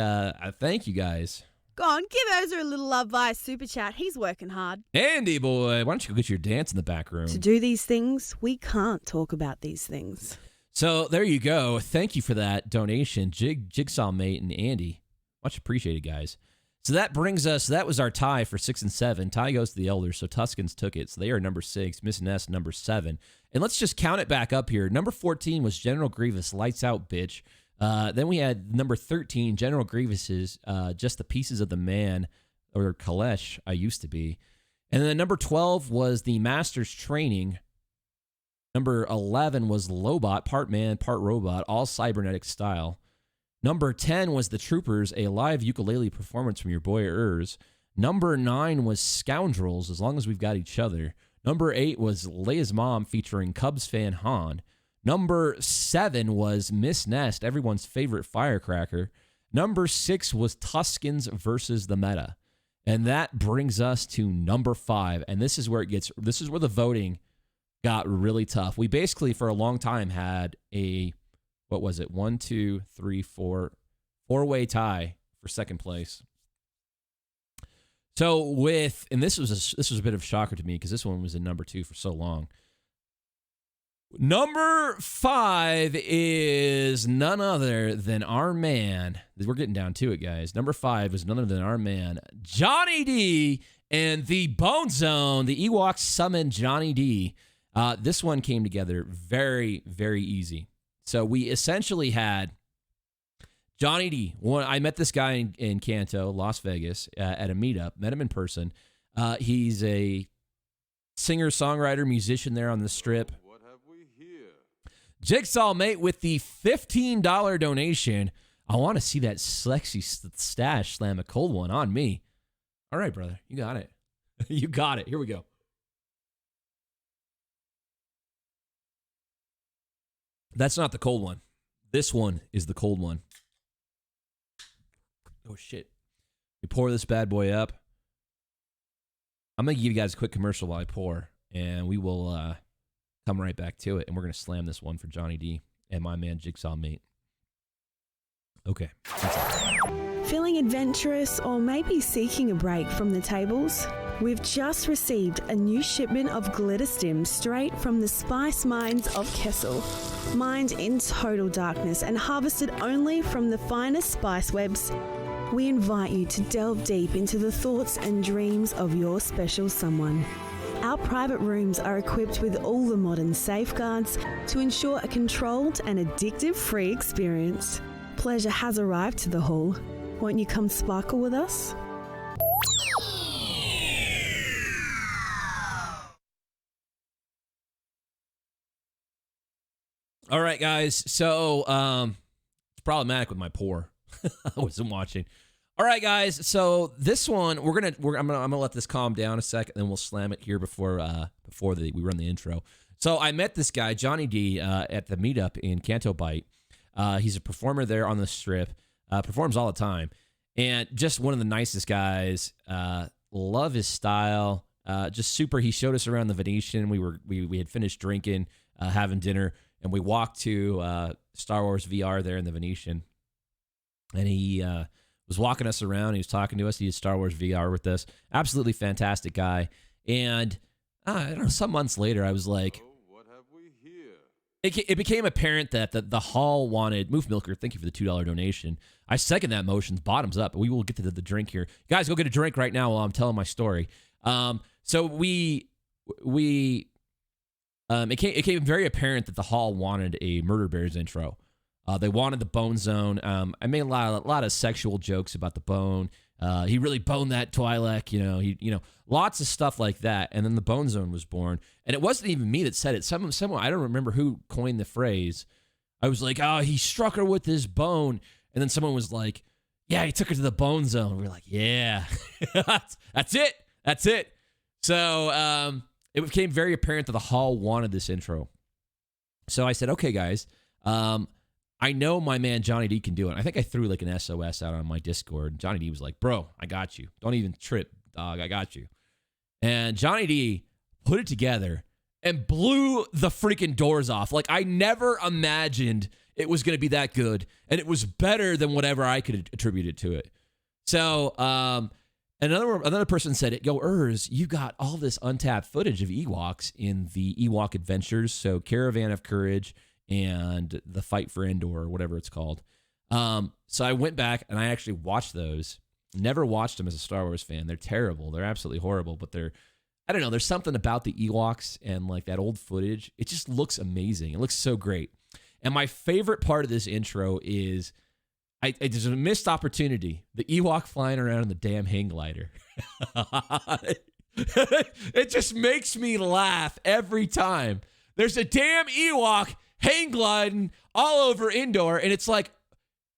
thank you guys. Go on, give Ozer a little love via Super Chat. He's working hard. Andy boy, why don't you go get your dance in the back room? To do these things, we can't talk about these things. So there you go. Thank you for that donation, Jigsaw Mate and Andy. Much appreciated, guys. So that brings us, that was our tie for 6 and 7. Tie goes to the Elders, so Tuscans took it. So they are number 6, Miss Ness number 7. And let's just count it back up here. Number 14 was General Grievous, Lights Out Bitch. Then we had number 13, General Grievous's Just the Pieces of the Man, or Kalesh, I used to be. And then number 12 was the Master's Training. Number 11 was Lobot, part man, part robot, all cybernetic style. Number 10 was The Troopers, a live ukulele performance from your boy Urs. Number 9 was Scoundrels, As Long as We've Got Each Other. Number 8 was Leia's Mom featuring Cubs fan Han. Number 7 was Miss Nest, everyone's favorite firecracker. Number 6 was Tuscans versus the Meta. And that brings us to number 5. And this is where the voting got really tough. We basically, for a long time, had a, what was it? 1, 2, 3, 4, four-way tie for second place. So and this was a bit of a shocker to me because this one was in number 2 for so long. Number 5 is none other than our man. We're getting down to it, guys. Number 5 is none other than our man, Johnny D, and the Bone Zone. The Ewoks summoned Johnny D. This one came together very, very easy. So we essentially had Johnny D. I met this guy in Canto, Las Vegas, at a meetup. Met him in person. He's a singer, songwriter, musician there on the Strip. Jigsaw Mate with the $15 donation. I want to see that sexy stash slam a cold one on me. All right, brother. You got it. You got it. Here we go. That's not the cold one. This one is the cold one. Oh, shit. We pour this bad boy up. I'm going to give you guys a quick commercial while I pour, and we will come right back to it, and we're going to slam this one for Johnny D and my man Jigsaw Mate. Okay. Feeling adventurous or maybe seeking a break from the tables? We've just received a new shipment of glitter stims straight from the spice mines of Kessel. Mined in total darkness and harvested only from the finest spice webs, we invite you to delve deep into the thoughts and dreams of your special someone. Our private rooms are equipped with all the modern safeguards to ensure a controlled and addictive-free experience. Pleasure has arrived to the hall. Won't you come sparkle with us? All right, guys. So it's problematic with my pour. I wasn't watching. All right, guys. So this one, I'm gonna let this calm down a second, and then we'll slam it here before we run the intro. So I met this guy, Johnny D, at the meetup in Canto Bite. He's a performer there on the Strip. Performs all the time, and just one of the nicest guys. Love his style. Just super. He showed us around the Venetian. We had finished drinking, having dinner, and we walked to Star Wars VR there in the Venetian, and he was walking us around. He was talking to us. He did Star Wars VR with us. Absolutely fantastic guy. And I don't know, some months later, I was like, what have we here? It became apparent that the hall wanted, Moof Milker, thank you for the $2 donation. I second that motion, bottoms up. We will get to the drink here. Guys, go get a drink right now while I'm telling my story. So we it came very apparent that the Hall wanted a Murder Bears intro. They wanted the Bone Zone. I made a lot of sexual jokes about the bone. He really boned that Twi'lek, lots of stuff like that. And then the Bone Zone was born. And it wasn't even me that said it. Someone, I don't remember who coined the phrase. I was like, oh, he struck her with his bone. And then someone was like, yeah, he took her to the Bone Zone. We were like, yeah, that's it. That's it. So it became very apparent that the Hall wanted this intro. So I said, okay, guys, I know my man Johnny D can do it. I think I threw like an SOS out on my Discord. Johnny D was like, bro, I got you. Don't even trip, dog. I got you. And Johnny D put it together and blew the freaking doors off. Like, I never imagined it was going to be that good. And it was better than whatever I could attribute it to it. So another person said, yo, you got all this untapped footage of Ewoks in the Ewok Adventures. So Caravan of Courage and the Fight for Endor, or whatever it's called. So I went back and I actually watched those. Never watched them as a Star Wars fan. They're terrible. They're absolutely horrible, but I don't know, there's something about the Ewoks and like that old footage. It just looks amazing. It looks so great. And my favorite part of this intro is there's a missed opportunity. The Ewok flying around in the damn hang glider. It just makes me laugh every time. There's a damn Ewok hang gliding all over Endor, and it's like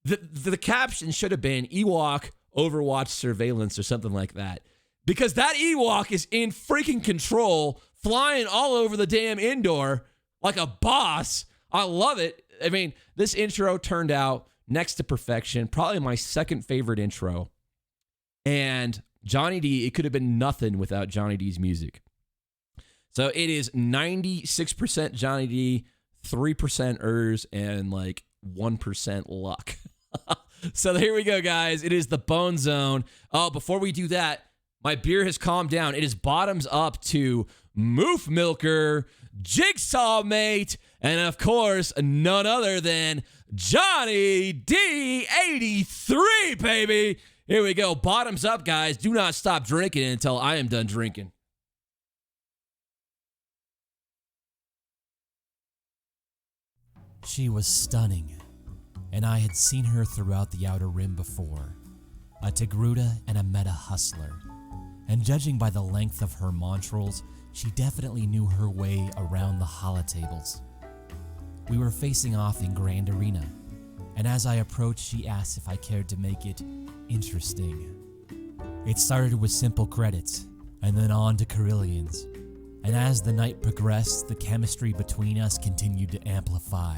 the caption should have been Ewok Overwatch Surveillance or something like that. Because that Ewok is in freaking control, flying all over the damn Endor like a boss. I love it. I mean, this intro turned out next to perfection. Probably my second favorite intro. And Johnny D, it could have been nothing without Johnny D's music. So it is 96% Johnny D, 3% Urs, and like 1% luck. So here we go, guys. It is the Bone Zone. Oh, before we do that, my beer has calmed down. It is bottoms up to Moof Milker, Jigsaw Mate, and of course, none other than Johnny D83, baby. Here we go. Bottoms up, guys. Do not stop drinking until I am done drinking. She was stunning, and I had seen her throughout the Outer Rim before. A Togruta and a meta hustler. And judging by the length of her montrals, she definitely knew her way around the holotables. We were facing off in Grand Arena, and as I approached, she asked if I cared to make it interesting. It started with simple credits, and then on to Corellians. And as the night progressed, the chemistry between us continued to amplify.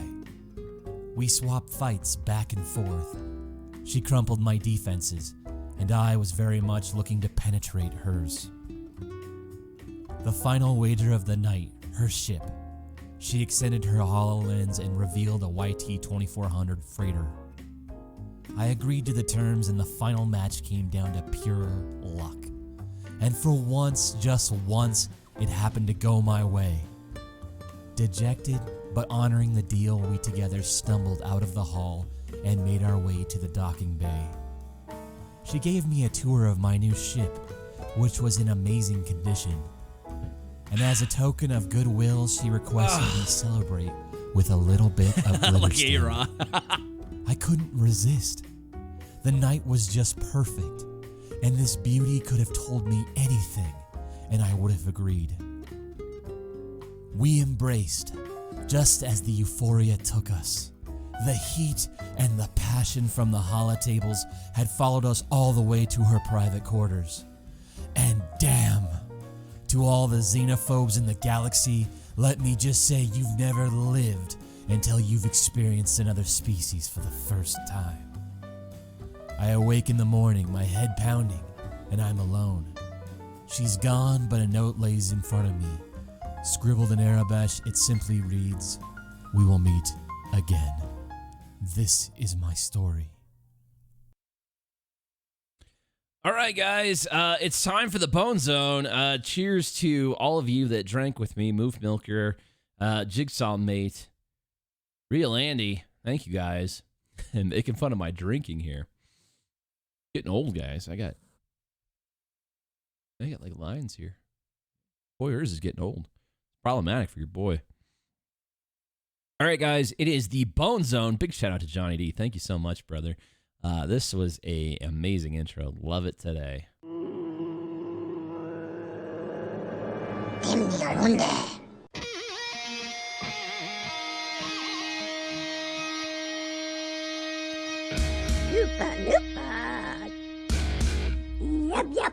We swapped fights back and forth. She crumpled my defenses, and I was very much looking to penetrate hers. The final wager of the night, her ship. She extended her HoloLens and revealed a YT-2400 freighter. I agreed to the terms, and the final match came down to pure luck. And for once, just once, it happened to go my way. Dejected, but honoring the deal, we together stumbled out of the hall and made our way to the docking bay. She gave me a tour of my new ship, which was in amazing condition. And as a token of goodwill, she requested we celebrate with a little bit of glitter. I couldn't resist. The night was just perfect, and this beauty could have told me anything, and I would have agreed. We embraced, just as the euphoria took us. The heat and the passion from the holotables had followed us all the way to her private quarters. And damn, to all the xenophobes in the galaxy, let me just say you've never lived until you've experienced another species for the first time. I awake in the morning, my head pounding, and I'm alone. She's gone, but a note lays in front of me. Scribbled in Arabic, it simply reads, "We will meet again. This is my story." All right, guys, it's time for the Bone Zone. Cheers to all of you that drank with me, Moof Milker, Jigsaw Mate, Real Andy. Thank you, guys. And making fun of my drinking here. Getting old, guys. I got like lines here. Boy, yours is getting old. problematic for your boy. All right, guys, it is the Bone Zone. Big shout out to Johnny D. Thank you so much, brother. This was a amazing intro. Love it today. Yep, yep.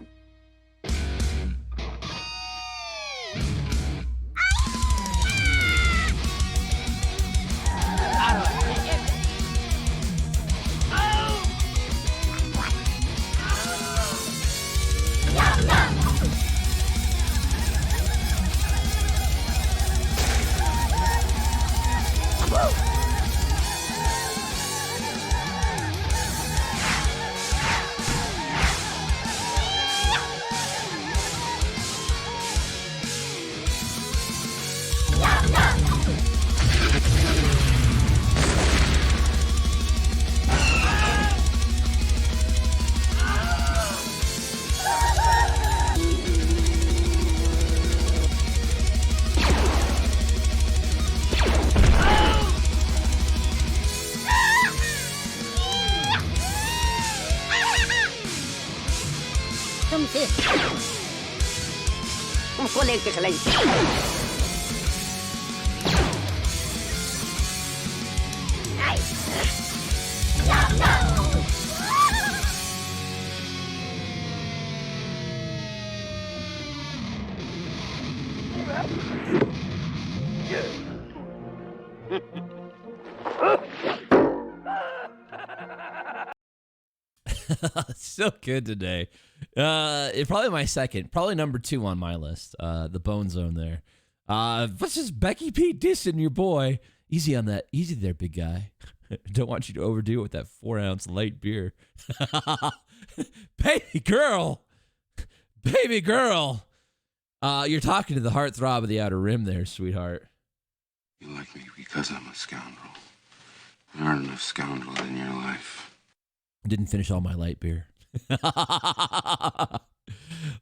So good today. It's probably my second, probably number 2 on my list. The Bone Zone there. What's this Becky P dissing your boy? Easy on that. Easy there, big guy. Don't want you to overdo it with that 4-ounce light beer. Baby girl. Baby girl. You're talking to the heartthrob of the Outer Rim there, sweetheart. You like me because I'm a scoundrel. There aren't enough scoundrels in your life. Didn't finish all my light beer.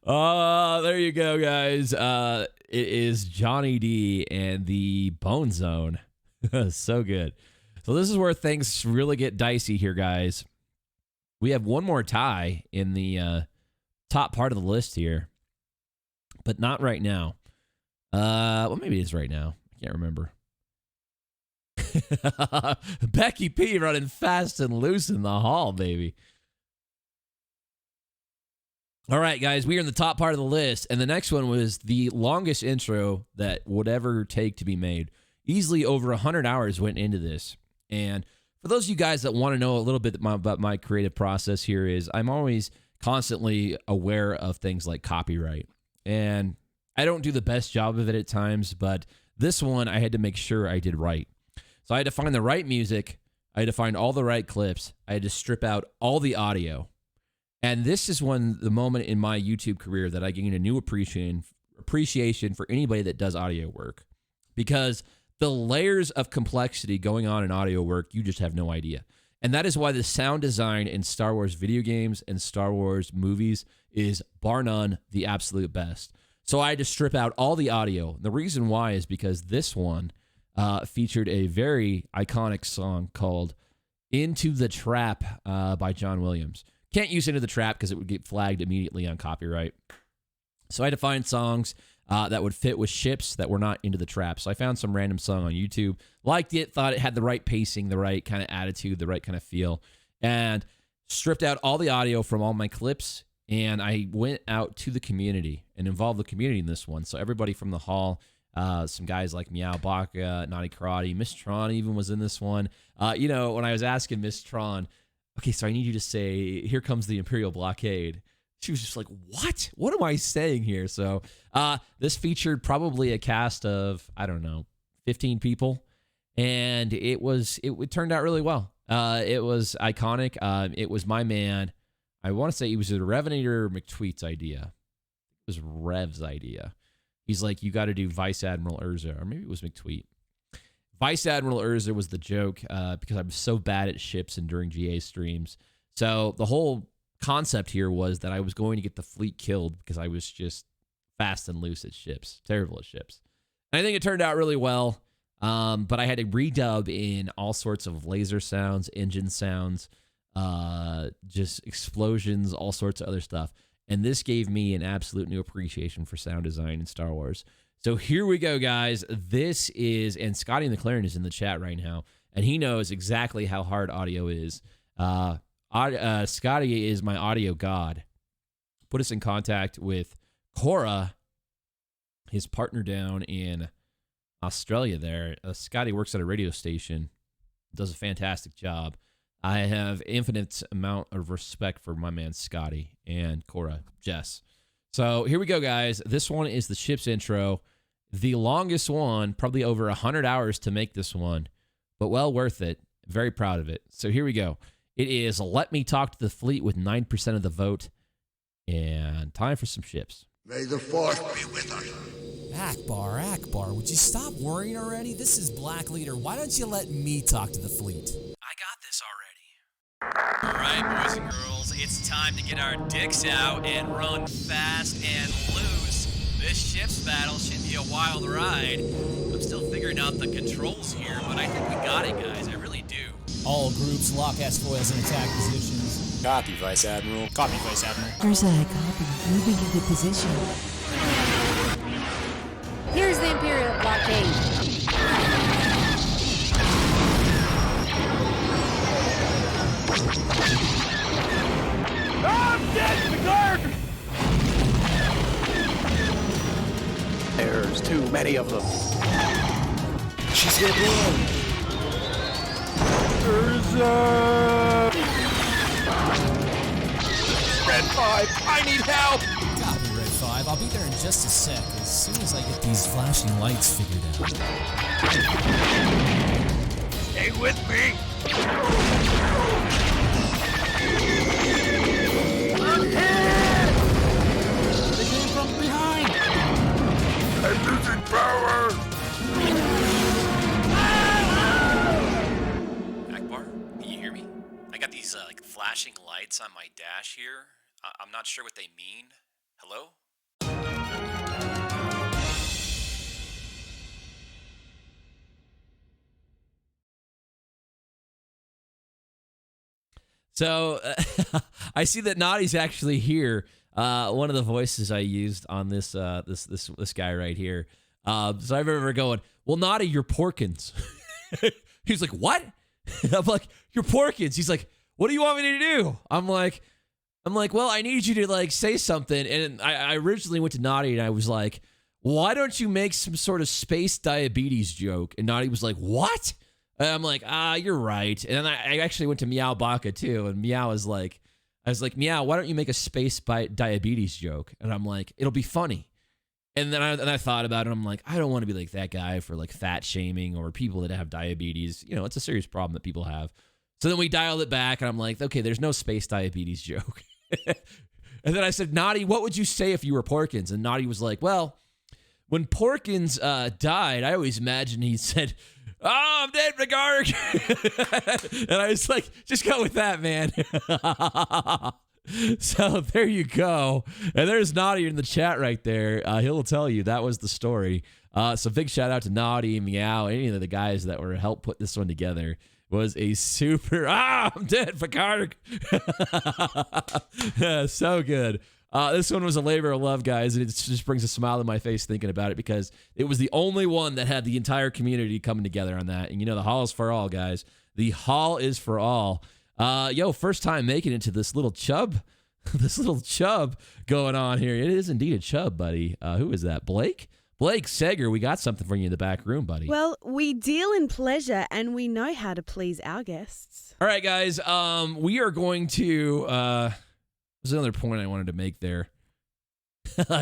Oh, there you go, guys. It is Johnny D and the Bone Zone. So good. So this is where things really get dicey here, guys. We have one more tie in the top part of the list here, but not right now. Well, maybe it is right now. I can't remember. Becky P running fast and loose in the hall, baby. All right, guys, we are in the top part of the list, and the next one was the longest intro that would ever take to be made. Easily over 100 hours went into this. And for those of you guys that want to know a little bit about my creative process here is I'm always constantly aware of things like copyright. And I don't do the best job of it at times, but this one I had to make sure I did right. So I had to find the right music. I had to find all the right clips. I had to strip out all the audio. And this is the moment in my YouTube career that I gained a new appreciation for anybody that does audio work. Because the layers of complexity going on in audio work, you just have no idea. And that is why the sound design in Star Wars video games and Star Wars movies is, bar none, the absolute best. So I had to strip out all the audio. The reason why is because this one featured a very iconic song called Into the Trap by John Williams. Can't use Into the Trap because it would get flagged immediately on copyright. So I had to find songs that would fit with ships that were not Into the Trap. So I found some random song on YouTube, liked it, thought it had the right pacing, the right kind of attitude, the right kind of feel, and stripped out all the audio from all my clips. And I went out to the community and involved the community in this one. So everybody from the hall, some guys like Meow Baka, Naughty Karate, Miss Tron even was in this one. When I was asking Miss Tron, okay, so I need you to say, "Here comes the Imperial Blockade." She was just like, what? What am I saying here? So this featured probably a cast of, 15 people. And it turned out really well. It was iconic. It was my man. I want to say it was a Revenator McTweet's idea. It was Rev's idea. He's like, you got to do Vice Admiral Urza. Or maybe it was McTweet. Vice Admiral Urza was the joke because I'm so bad at ships and during GA streams. So the whole concept here was that I was going to get the fleet killed because I was just fast and loose at ships, terrible at ships. I think it turned out really well. But I had to redub in all sorts of laser sounds, engine sounds, just explosions, all sorts of other stuff. And this gave me an absolute new appreciation for sound design in Star Wars. So here we go, guys. This is, and Scotty McLaren is in the chat right now, and he knows exactly how hard audio is. Scotty is my audio god. Put us in contact with Kora, his partner down in Australia there. Scotty works at a radio station, does a fantastic job. I have infinite amount of respect for my man Scotty and Kora, Jess. So here we go, guys. This one is the ship's intro. The longest one, probably over 100 hours to make this one, but well worth it. Very proud of it. So here we go. It is Let Me Talk to the Fleet with 9% of the vote. And time for some ships. May the Force be with us. Akbar, would you stop worrying already? This is Black Leader. Why don't you let me talk to the fleet? I got this already. All right, boys and girls, it's time to get our dicks out and run fast and loose. This ship's battle should be a wild ride. I'm still figuring out the controls here, but I think we got it, guys. I really do. All groups lock S-foils in attack positions. Copy, Vice Admiral. Copy, Vice Admiral. Bullseye, copy. Moving into position. Here's the Imperial blockade. I'm dead, the guard! There's too many of them. She's gonna blow. Red 5, I need help! Copy, Red 5. I'll be there in just a sec, as soon as I get these flashing lights figured out. Stay with me! I'm hit! They came from behind! I'm losing power! Akbar, can you hear me? I got these like flashing lights on my dash here. I'm not sure what they mean. Hello? So I see that Naughty's actually here. One of the voices I used on this this guy right here. So I remember going, "Well, Naughty, you're Porkins." He's like, "What?" I'm like, "You're Porkins." He's like, "What do you want me to do?" I'm like, "Well, I need you to like say something." And I originally went to Naughty and I was like, "Why don't you make some sort of space diabetes joke?" And Naughty was like, "What?" And I'm like, "You're right." And then I actually went to Meow Baka too, and Meow was like, I was like, "Meow, why don't you make a space diabetes joke?" And I'm like, "It'll be funny." And then I thought about it. And I'm like, I don't want to be like that guy for like fat shaming or people that have diabetes. You know, it's a serious problem that people have. So then we dialed it back, and I'm like, okay, there's no space diabetes joke. And then I said, Naughty, what would you say if you were Porkins? And Naughty was like, well, when Porkins died, I always imagined he said, "Oh, I'm dead, McGarg." And I was like, just go with that, man. So there you go. And there's Naughty in the chat right there. He'll tell you that was the story. So big shout out to Naughty, Meow, any of the guys that were help put this one together. Was a super, I'm dead, McGarg. So good. This one was a labor of love, guys, and it just brings a smile to my face thinking about it because it was the only one that had the entire community coming together on that. And you know, the hall is for all, guys. The hall is for all. First time making it to this little chub going on here. It is indeed a chub, buddy. Who is that? Blake Seger, we got something for you in the back room, buddy. Well, we deal in pleasure and we know how to please our guests. All right, guys. We are going to... there's another point I wanted to make there.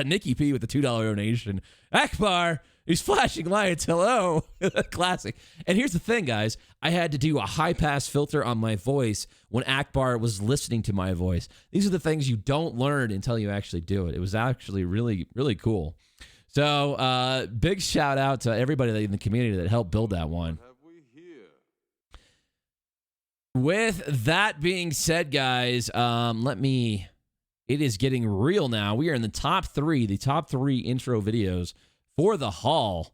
Nikki P with the $2 donation. Akbar, he's flashing lights. Hello. Classic. And here's the thing, guys. I had to do a high-pass filter on my voice when Akbar was listening to my voice. These are the things you don't learn until you actually do it. It was actually really, really cool. So big shout out to everybody in the community that helped build that one. With that being said, guys, it is getting real now. We are in the top three intro videos for the hall.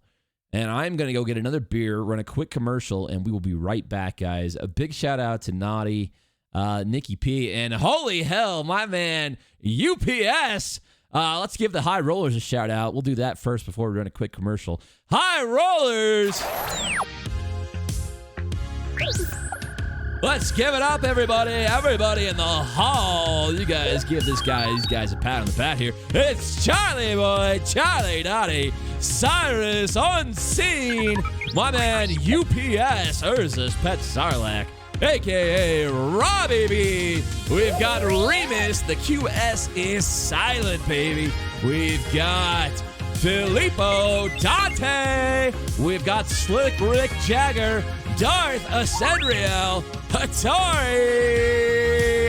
And I'm going to go get another beer, run a quick commercial, and we will be right back, guys. A big shout out to Naughty, Nikki P, and holy hell, my man, UPS. Let's give the High Rollers a shout out. We'll do that first before we run a quick commercial. High Rollers! Let's give it up, everybody. Everybody in the hall. You guys give these guys a pat on the back here. It's Charlie Boy, Charlie Naughty, Cyrus Unseen, my man UPS, Urza's Pet Sarlacc, a.k.a. Robbie B. We've got Remus. The QS is silent, baby. We've got Filippo Dante. We've got Slick Rick Jagger, Darth Ascendriel, Hattori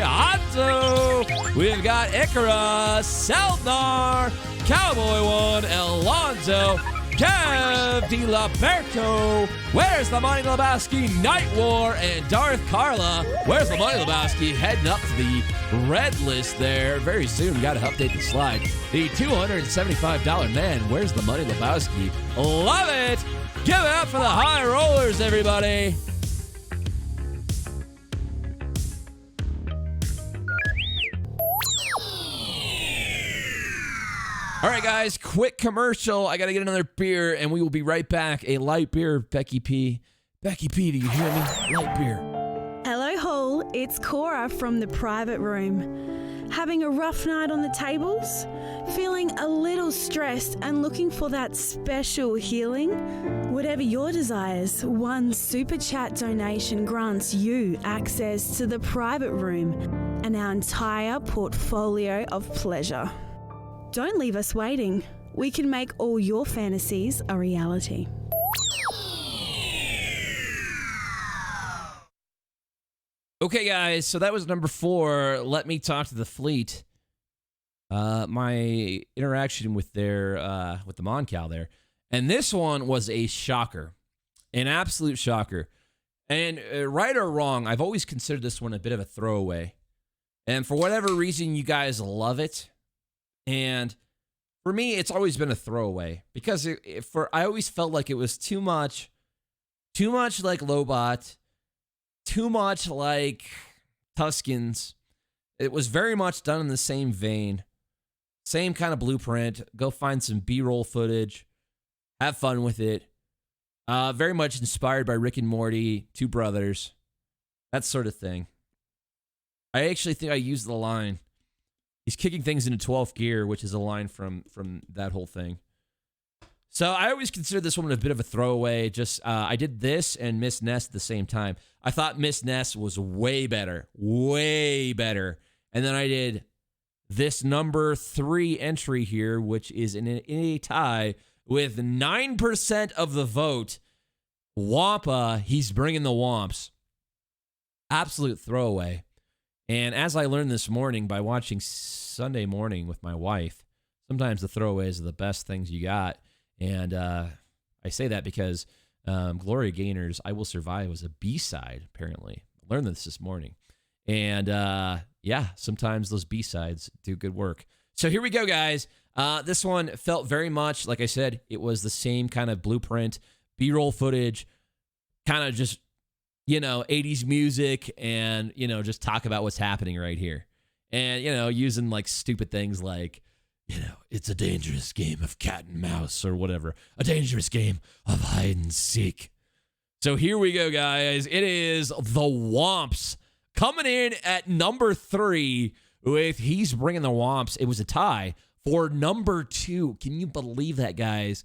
Hanzo. We've got Ikara, Seldnar, Cowboy One, Alonzo, Kev DiLaberto, Where's the Money Lebowski, Night War, and Darth Carla. Where's the Money Lebowski heading up to the red list there. Very soon, got to update the slide. The $275 man, Where's the Money Lebowski. Love it. Give it up for the High Rollers, everybody. All right, guys, quick commercial. I got to get another beer, and we will be right back. A light beer, Becky P. Becky P, do you hear me? Light beer. Hello, Hall. It's Kora from the private room. Having a rough night on the tables? Feeling a little stressed and looking for that special healing? Whatever your desires, one Super Chat donation grants you access to the private room and our entire portfolio of pleasure. Don't leave us waiting. We can make all your fantasies a reality. Okay, guys, so that was number 4. Let me talk to the fleet. My interaction with the Moncal there. And this one was a shocker. An absolute shocker. And right or wrong, I've always considered this one a bit of a throwaway. And for whatever reason, you guys love it. And for me, it's always been a throwaway because I always felt like it was too much like Lobot, too much like Tuscans. It was very much done in the same vein, same kind of blueprint. Go find some B-roll footage, have fun with it. Very much inspired by Rick and Morty, Two Brothers, that sort of thing. I actually think I used the line. He's kicking things into 12th gear, which is a line from that whole thing. So I always considered this one a bit of a throwaway. Just I did this and Miss Ness at the same time. I thought Miss Ness was way better. And then I did this number 3 entry here, which is in a tie with 9% of the vote. Wampa, he's bringing the Wamps. Absolute throwaway. And as I learned this morning by watching Sunday Morning with my wife, sometimes the throwaways are the best things you got. And I say that because Gloria Gaynor's I Will Survive was a B-side, apparently. I learned this morning. And yeah, sometimes those B-sides do good work. So here we go, guys. This one felt very much, like I said, it was the same kind of blueprint, B-roll footage, kind of just 80s music and, just talk about what's happening right here. And, using like stupid things like, it's a dangerous game of cat and mouse or whatever. A dangerous game of hide and seek. So here we go, guys. It is the Wamps coming in at number 3 with He's Bringing the Wamps. It was a tie for number 2. Can you believe that, guys?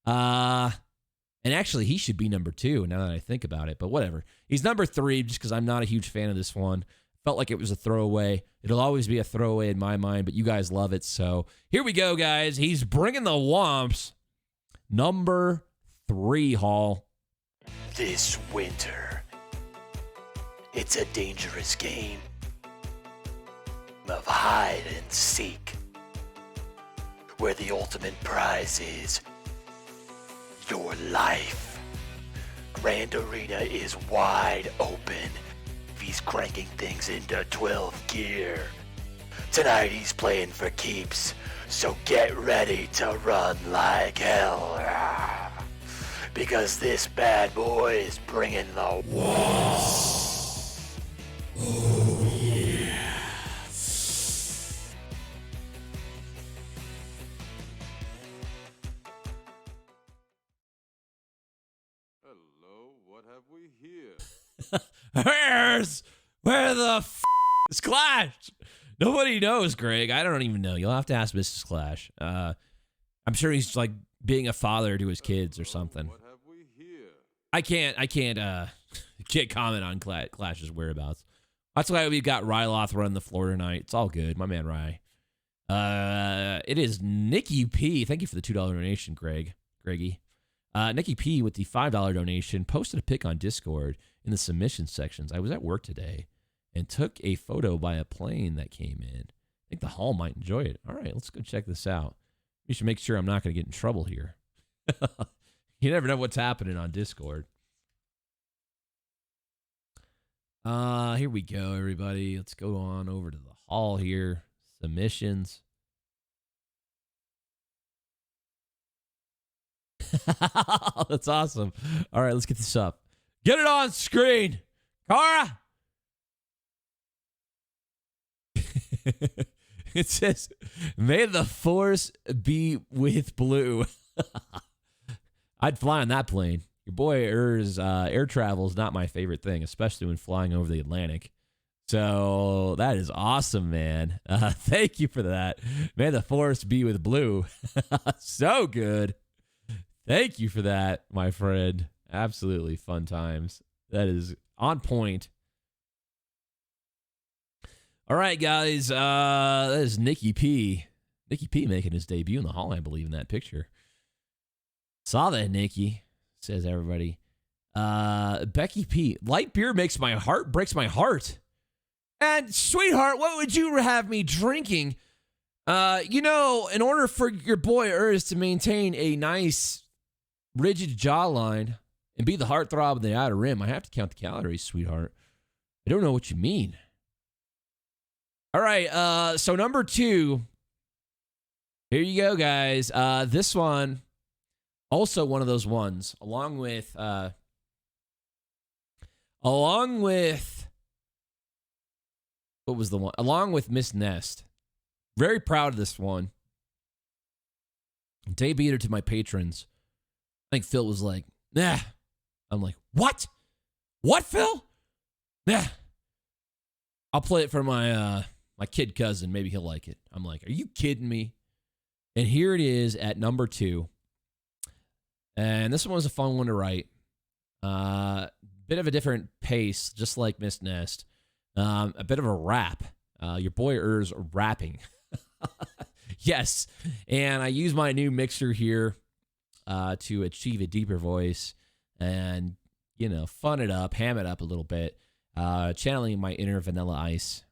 And actually, he should be number 2 now that I think about it, but whatever. He's number 3 just because I'm not a huge fan of this one. Felt like it was a throwaway. It'll always be a throwaway in my mind, but you guys love it. So here we go, guys. He's bringing the Wamps. Number 3, Hall. This winter, it's a dangerous game of hide and seek, where the ultimate prize is your life. Grand Arena is wide open. He's cranking things into 12th gear. Tonight he's playing for keeps, so get ready to run like hell. because this bad boy is bringing the war. Oh, yeah. Hello, what have we here? Where the is Clash? Nobody knows, Greg. I don't even know. You'll have to ask Mrs. Clash. I'm sure he's like being a father to his kids or something. What have we here? I can't comment on Clash's whereabouts. That's why we've got Ryloth running the floor tonight. It's all good, my man Rye. It is Nikki P. Thank you for the $2 donation, Greggy. Nikki P with the $5 donation posted a pic on Discord in the submission sections. I was at work today and took a photo by a plane that came in. I think the hall might enjoy it. All right, let's go check this out. We should make sure I'm not going to get in trouble here. You never know what's happening on Discord. Here we go, everybody. Let's go on over to the hall here. Submissions. That's awesome. All right, let's get this up. Get it on screen. Kora. It says, may the force be with Blue. I'd fly on that plane. Your boy Er's air travel is not my favorite thing, especially when flying over the Atlantic. So that is awesome, man. Thank you for that. May the force be with Blue. So good. Thank you for that, my friend. Absolutely fun times. That is on point. All right, guys. That is Nikki P. Nikki P making his debut in the hall, I believe, in that picture. Saw that, Nikki, says everybody. Becky P. Light beer breaks my heart. And, sweetheart, what would you have me drinking? In order for your boy Urs to maintain a nice, rigid jawline and be the heartthrob of the outer rim, I have to count the calories, sweetheart. I don't know what you mean. All right, so number 2. Here you go, guys. This one, also one of those ones, along with what was the one? Along with Miss Nest. Very proud of this one. Debuted her to my patrons. I think Phil was like, nah. I'm like, what? What, Phil? Nah. I'll play it for my kid cousin. Maybe he'll like it. I'm like, are you kidding me? And here it is at number 2. And this one was a fun one to write. Bit of a different pace, just like Miss Nest. A bit of a rap. Your boy Urs rapping. Yes. And I use my new mixer here to achieve a deeper voice and, fun it up, ham it up a little bit, channeling my inner Vanilla Ice.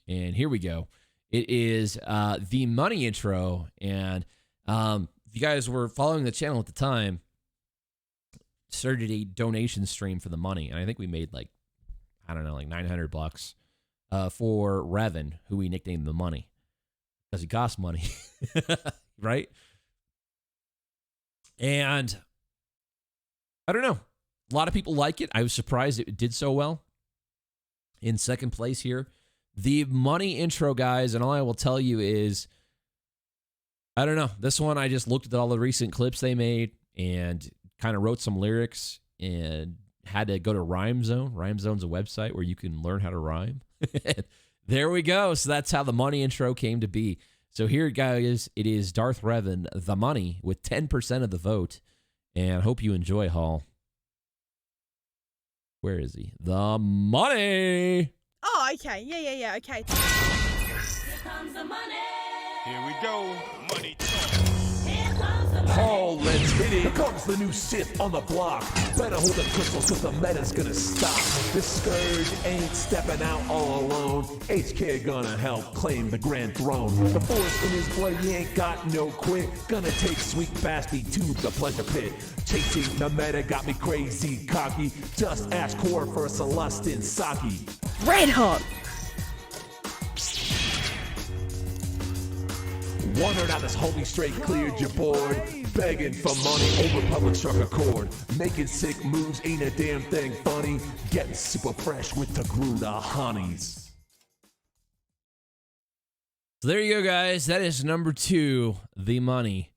And here we go. It is the money intro. And if you guys were following the channel at the time, started a donation stream for the money. And I think we made like $900 for Revan, who we nicknamed the Money. Because he costs money. Right? And I don't know. A lot of people like it. I was surprised it did so well. In second place here. The money intro, guys, and all I will tell you is, I don't know. This one, I just looked at all the recent clips they made and kind of wrote some lyrics and had to go to Rhyme Zone. Rhyme Zone's a website where you can learn how to rhyme. There we go. So that's how the money intro came to be. So here, guys, it is Darth Revan, The Money, with 10% of the vote. And I hope you enjoy, Hall. Where is he? The Money! Oh, okay. Yeah. Okay. Here comes the money. Here we go. Money talk. Here comes the money. Oh, let's hit it. Here comes the new Sith on the block. Better hold the crystals cause the meta's gonna stop. This Scourge ain't stepping out all alone. HK gonna help claim the grand throne. The Force in his blood, he ain't got no quit. Gonna take Sweet Basti to the pleasure pit. Chasing the meta got me crazy cocky. Just ask Kora for Celestin Saki. Red hot. Wonder now this homie straight cleared your board. Begging for money, Old Republic struck a chord. Making sick moves ain't a damn thing funny. Getting super fresh with the Gruda honeys. So there you go, guys. That is number 2, The Money.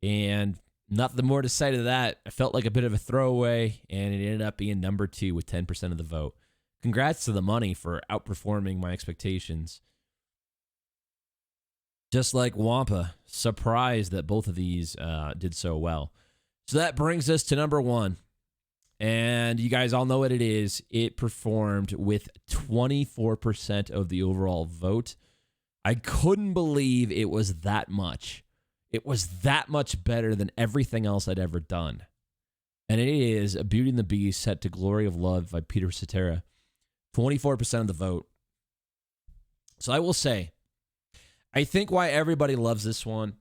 And nothing more to say to that. I felt like a bit of a throwaway, and it ended up being number 2 with 10% of the vote. Congrats to The Money for outperforming my expectations. Just like Wampa, surprised that both of these did so well. So that brings us to number 1. And you guys all know what it is. It performed with 24% of the overall vote. I couldn't believe it was that much. It was that much better than everything else I'd ever done. And it is Beauty and the Beast set to Glory of Love by Peter Cetera. 24% of the vote. So I will say, I think why everybody loves this one,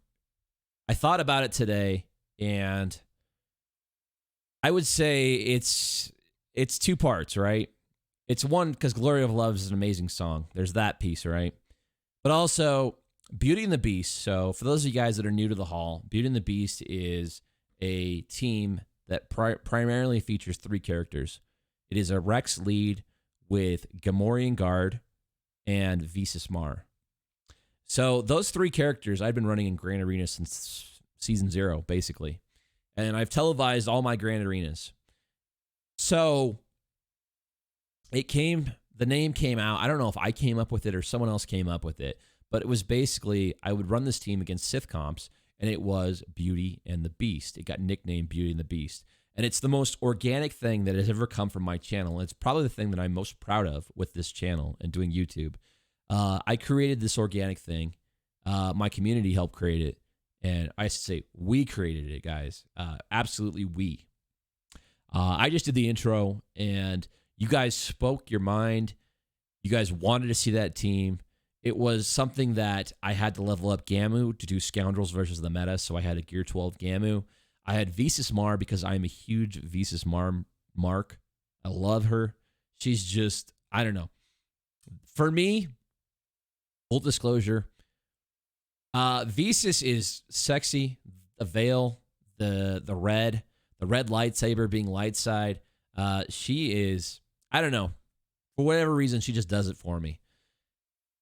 I thought about it today, and I would say it's 2 parts, right? It's one, because Glory of Love is an amazing song. There's that piece, right? But also, Beauty and the Beast. So for those of you guys that are new to the Hall, Beauty and the Beast is a team that primarily features 3 characters. It is a Rex lead with Gamorrean Guard and Visas Mar. So those 3 characters I've been running in Grand Arena since Season 0, basically. And I've televised all my Grand Arenas. So the name came out. I don't know if I came up with it or someone else came up with it. But it was basically, I would run this team against Sith comps, and it was Beauty and the Beast. It got nicknamed Beauty and the Beast. And it's the most organic thing that has ever come from my channel. It's probably the thing that I'm most proud of with this channel and doing YouTube. I created this organic thing. My community helped create it. And I should say, we created it, guys. Absolutely we. I just did the intro, and you guys spoke your mind. You guys wanted to see that team. It was something that I had to level up Gamu to do Scoundrels versus the meta, so I had a Gear 12 Gamu. I had Visas Mar because I'm a huge Visas Mar mark. I love her. She's just, I don't know. For me, full disclosure, Visas is sexy. The veil, the red lightsaber being light side. She is, I don't know. For whatever reason, she just does it for me.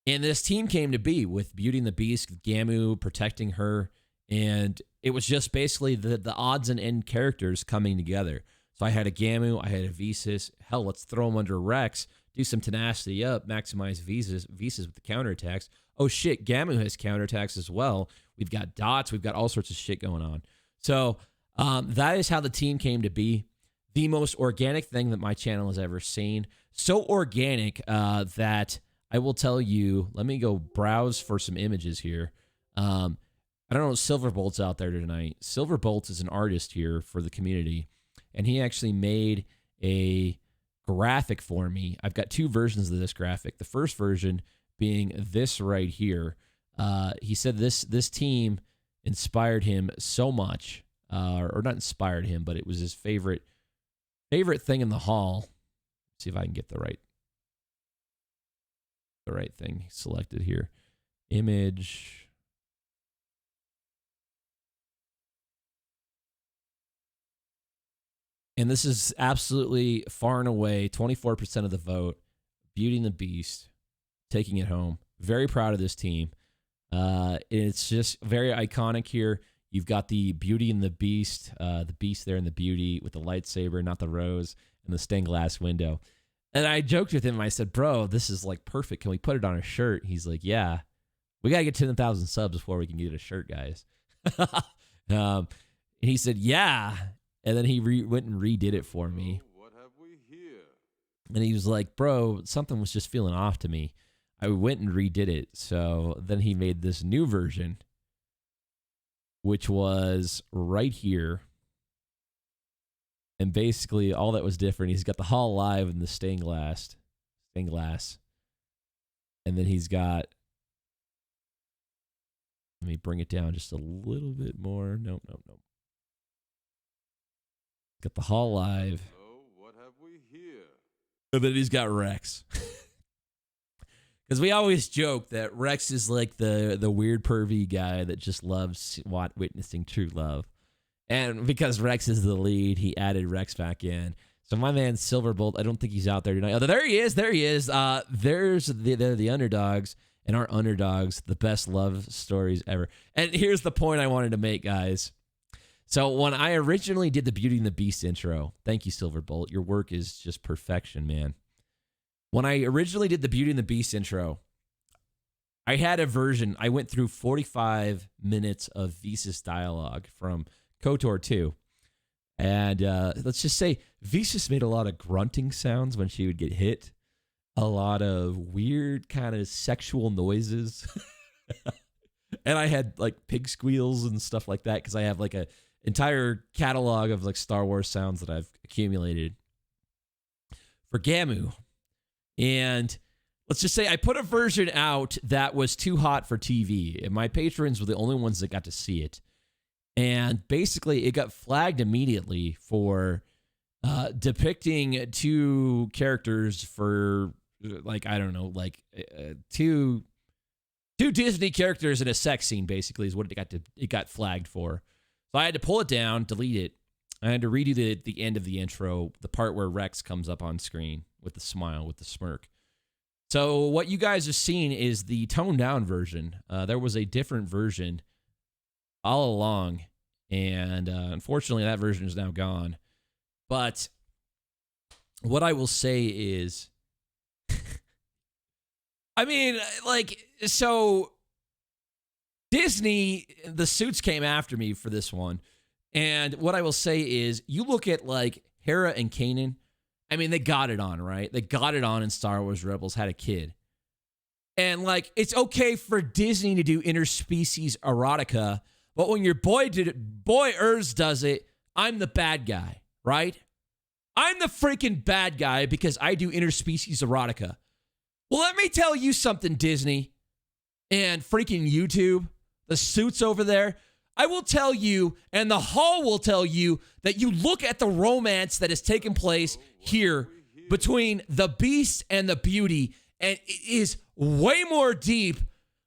And this team came to be with Beauty and the Beast, Gamu protecting her, and it was just basically the odds and end characters coming together. So I had a Gamu, I had a Visas. Hell, let's throw them under Rex, do some tenacity up, maximize Visas with the counterattacks. Oh shit, Gamu has counterattacks as well. We've got dots, we've got all sorts of shit going on. So that is how the team came to be. The most organic thing that my channel has ever seen. So organic that I will tell you, let me go browse for some images here. I don't know if Silverbolt's out there tonight. Silverbolt is an artist here for the community, and he actually made a graphic for me. I've got 2 versions of this graphic. The first version being this right here. He said this team inspired him so much, or not inspired him, but it was his favorite thing in the Hall. Let's see if I can get the right thing selected here. Image. And this is absolutely far and away 24% of the vote. Beauty and the Beast taking it home. Very proud of this team. It's just very iconic here. You've got the Beauty and the Beast there and the Beauty with the lightsaber, not the rose, and the stained glass window. And I joked with him. I said, bro, this is like perfect. Can we put it on a shirt? He's like, yeah. We got to get 10,000 subs before we can get a shirt, guys. And he said, yeah. And then he went and redid it for me. What have we here? And he was like, bro, something was just feeling off to me. I went and redid it. So then he made this new version, which was right here. And basically all that was different, he's got the Hall Live and the stained glass. And then he's got, let me bring it down just a little bit more. Nope. Got the Hall Live. Oh, what have we here? And then he's got Rex. Because we always joke that Rex is like the weird pervy guy that just loves witnessing true love. And because Rex is the lead, he added Rex back in. So my man Silverbolt, I don't think he's out there tonight. Oh, there he is. There he is. There's the underdogs, and our underdogs, the best love stories ever. And here's the point I wanted to make, guys. So when I originally did the Beauty and the Beast intro, thank you, Silverbolt. Your work is just perfection, man. When I originally did the Beauty and the Beast intro, I had a version. I went through 45 minutes of Visas dialogue from KOTOR 2. And let's just say Visas made a lot of grunting sounds when she would get hit. A lot of weird kind of sexual noises. And I had like pig squeals and stuff like that because I have like a entire catalog of like Star Wars sounds that I've accumulated for Gamu. And let's just say I put a version out that was too hot for TV, and my patrons were the only ones that got to see it. And basically, it got flagged immediately for depicting two characters for, like, I don't know, like two Disney characters in a sex scene, basically, is what it got flagged for. So I had to pull it down, delete it. I had to redo the end of the intro, the part where Rex comes up on screen with the smile, with the smirk. So what you guys are seeing is the toned down version. There was a different version all along, and unfortunately that version is now gone. But what I will say is, I mean, like, so Disney, the suits came after me for this one. And what I will say is, you look at like Hera and Kanan, I mean, they got it on, right? They got it on in Star Wars Rebels, had a kid. And like, it's okay for Disney to do interspecies erotica, but when your boy Urs does it, I'm the bad guy, right? I'm the freaking bad guy because I do interspecies erotica. Well, let me tell you something, Disney and freaking YouTube, the suits over there. I will tell you, and the hall will tell you, that you look at the romance that has taken place here between the Beast and the Beauty, and it is way more deep,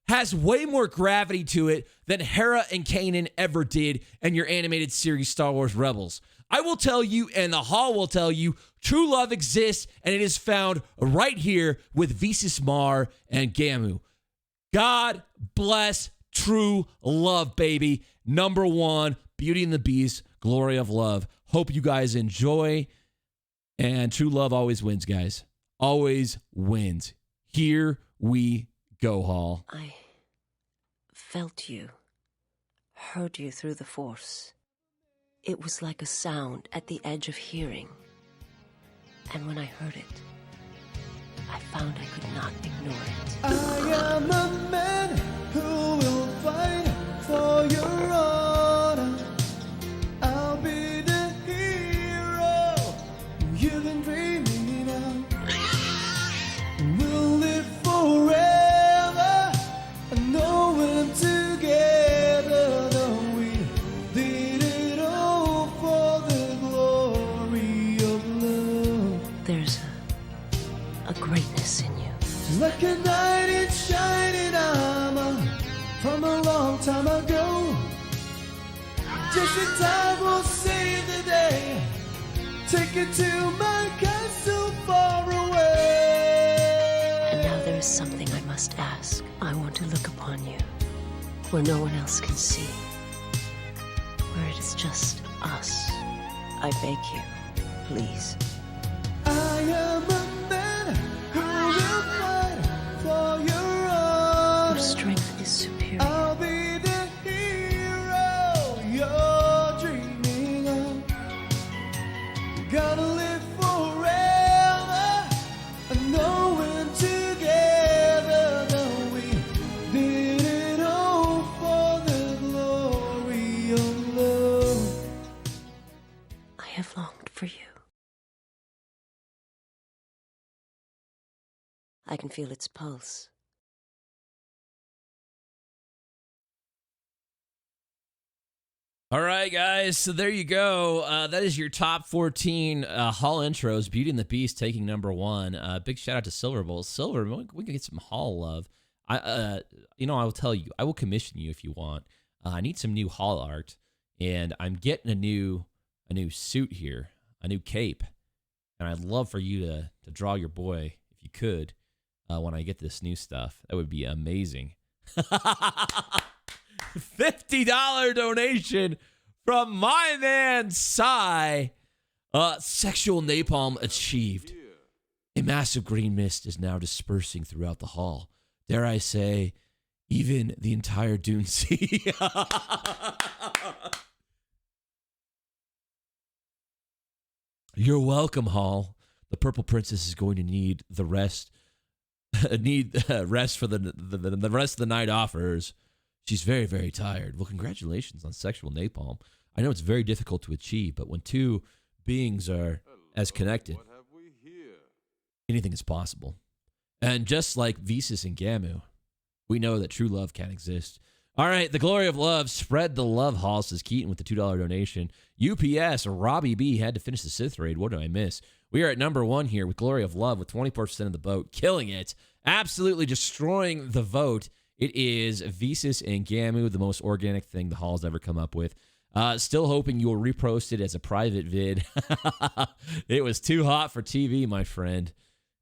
has way more gravity to it than Hera and Kanan ever did in your animated series Star Wars Rebels. I will tell you, and the hall will tell you, true love exists, and it is found right here with Visas Mar and Gamu. God bless true love, baby. Number one, Beauty and the Beast, glory of love. Hope you guys enjoy. And true love always wins, guys. Always wins. Here we go, Hall. I felt you, heard you through the Force. It was like a sound at the edge of hearing. And when I heard it, I found I could not ignore it. I am a man who will fight for your honor. I'll be the hero you've been dreaming of. We'll live forever, knowing together that we did it all for the glory of love. There's a greatness in you. Like a knight in shining armor from a long time ago. Just in time will save the day. Take it to my castle far away. And now there is something I must ask. I want to look upon you where no one else can see. Where it is just us. I beg you, please. I am a man who will fight for your honor. Your strength is superior. I'll be the hero you're dreaming of. Gotta live forever, knowing together that we did it all for the glory of love. I have longed for you. I can feel its pulse. All right, guys. So there you go. That is your top 14 Hall intros. Beauty and the Beast taking number one. Big shout out to Silverbolt. Silver, we can get some Hall love. I will tell you, I will commission you if you want. I need some new Hall art, and I'm getting a new suit here, a new cape, and I'd love for you to draw your boy if you could when I get this new stuff. That would be amazing. $50 donation from my man Cy. Sexual napalm achieved. A massive green mist is now dispersing throughout the hall. Dare I say, even the entire Dune Sea. You're welcome, Hall. The Purple Princess is going to need the rest. Rest for the rest of the night offers. She's very, very tired. Well, congratulations on sexual napalm. I know it's very difficult to achieve, but when two beings are as connected, anything is possible. And just like Visas and Gamu, we know that true love can exist. All right, the glory of love. Spread the love, Hall, says Keaton with the $2 donation. UPS, Robbie B had to finish the Sith raid. What did I miss? We are at number 1 here with Glory of Love with 24% of the vote. Killing it. Absolutely destroying the vote. It is Visas and Gamu, the most organic thing the Hall's ever come up with. Still hoping you will repost it as a private vid. It was too hot for TV, my friend.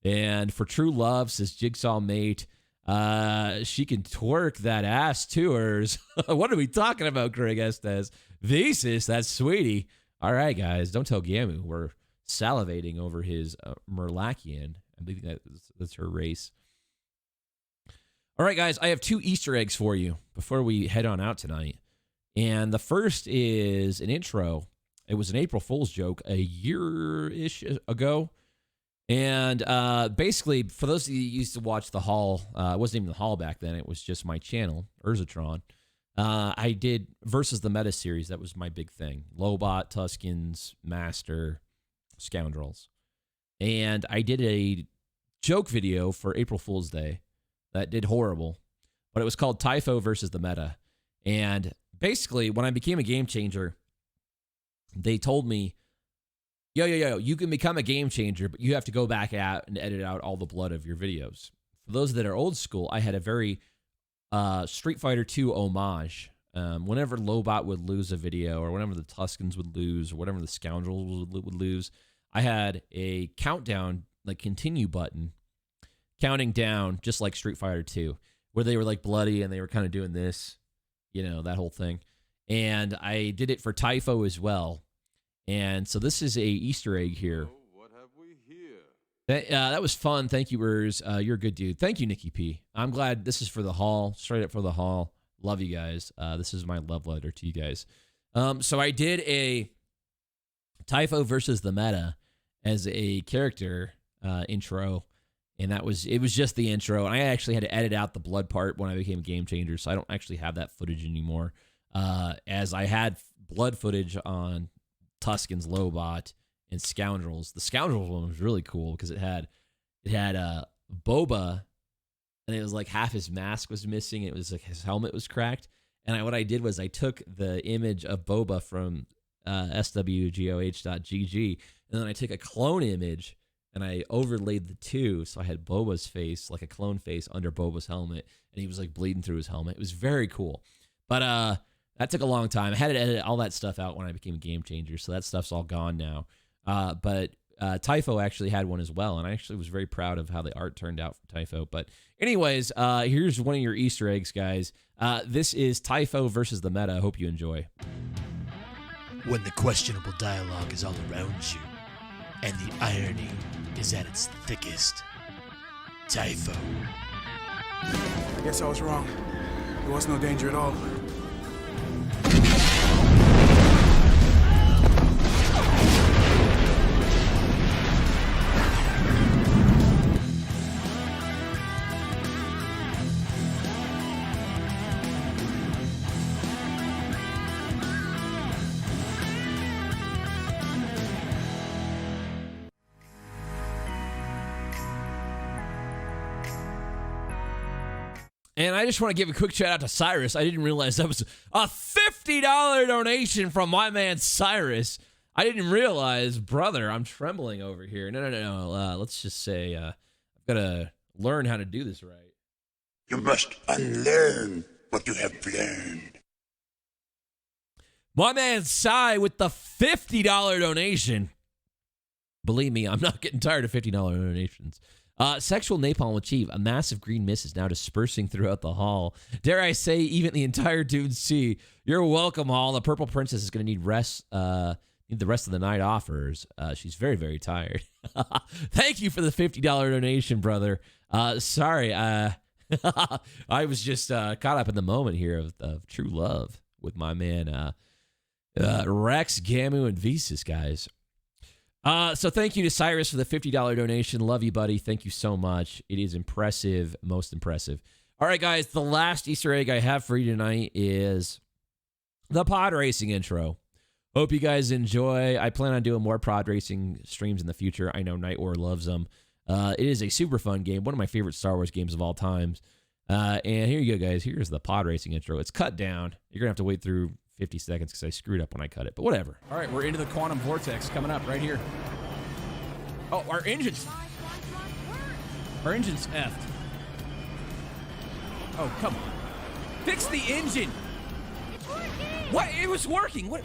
And for true love, says Jigsaw Mate, she can twerk that ass to hers. What are we talking about, Greg Estes? Visas, that's sweetie. All right, guys, don't tell Gamu. We're salivating over his Merlakian. I believe that's her race. All right, guys, I have 2 Easter eggs for you before we head on out tonight. And the first is an intro. It was an April Fool's joke a year-ish ago. And basically, for those of you who used to watch The Hall, it wasn't even The Hall back then. It was just my channel, Urzatron. I did Versus the Meta series. That was my big thing. Lobot, Tuscans, Master, Scoundrels. And I did a joke video for April Fool's Day that did horrible. But it was called Typho versus the Meta. And basically, when I became a game changer, they told me, yo, you can become a game changer, but you have to go back out and edit out all the blood of your videos. For those that are old school, I had a very Street Fighter 2 homage. Whenever Lobot would lose a video, or whenever the Tuscans would lose, or whenever the Scoundrels would lose, I had a countdown, like continue button, counting down, just like Street Fighter 2, where they were like bloody and they were kind of doing this, that whole thing. And I did it for Typho as well. And so this is a Easter egg here. What have we here? That was fun. Thank you, Urs. You're a good dude. Thank you, Nikki P. I'm glad this is for the Hall. Straight up for the Hall. Love you guys. This is my love letter to you guys. So I did a Typho versus the Meta as a character intro. And it was just the intro. And I actually had to edit out the blood part when I became a game changer. So I don't actually have that footage anymore. As I had blood footage on Tuscans, Lobot, and Scoundrels. The Scoundrels one was really cool because it had Boba, and it was like half his mask was missing. It was like his helmet was cracked. And what I did was I took the image of Boba from SWGOH.GG, and then I took a clone image and I overlaid the two, so I had Boba's face, like a clone face, under Boba's helmet, and he was like bleeding through his helmet. It was very cool. But that took a long time. I had to edit all that stuff out when I became a game changer, so that stuff's all gone now. But Typho actually had one as well, and I actually was very proud of how the art turned out for Typho. But anyways, here's one of your Easter eggs, guys. This is Typho versus the Meta. I hope you enjoy. When the questionable dialogue is all around you, and the irony is at its thickest, Typho. I guess I was wrong. There was no danger at all. And I just want to give a quick shout out to Cyrus. I didn't realize that was a $50 donation from my man Cyrus. I didn't realize, brother, I'm trembling over here. No. Let's just say I've got to learn how to do this right. You must unlearn what you have learned. My man Cy with the $50 donation. Believe me, I'm not getting tired of $50 donations. Sexual napalm achieve. A massive green mist is now dispersing throughout the hall. Dare I say, even the entire Dune Sea. You're welcome, Hall. The Purple Princess is going to need need the rest of the night offers. She's very, very tired. Thank you for the $50 donation, brother. Sorry, I was just caught up in the moment here of true love with my man Rex, Gamu, and Visas, guys. So thank you to Cyrus for the $50 donation. Love you, buddy. Thank you so much. It is impressive, most impressive. All right, guys, the last Easter egg I have for you tonight is the pod racing intro. Hope you guys enjoy. I plan on doing more pod racing streams in the future. I know Night War loves them. It is a super fun game, one of my favorite Star Wars games of all times. And here you go, guys. Here's the pod racing intro. It's cut down. You're going to have to wait through 50 seconds because I screwed up when I cut it, but whatever. All right, we're into the quantum vortex coming up right here. Oh, our engine's effed. Oh, come on. Fix the engine. It's working. What? It was working. What?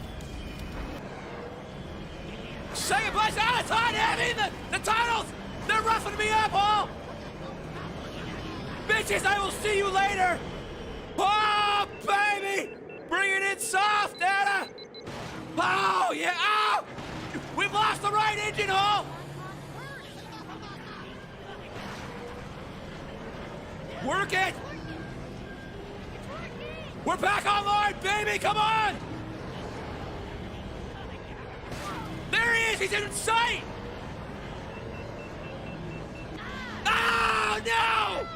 Say it, boys. It's hot, heavy. The titles, they're roughing me up, Hall. Bitches, I will see you later. Oh, baby. Bring it in soft, Anna! Oh, yeah! Oh! We've lost the right engine, Hall! Work it! We're back online, baby! Come on! There he is! He's in sight! Oh, no!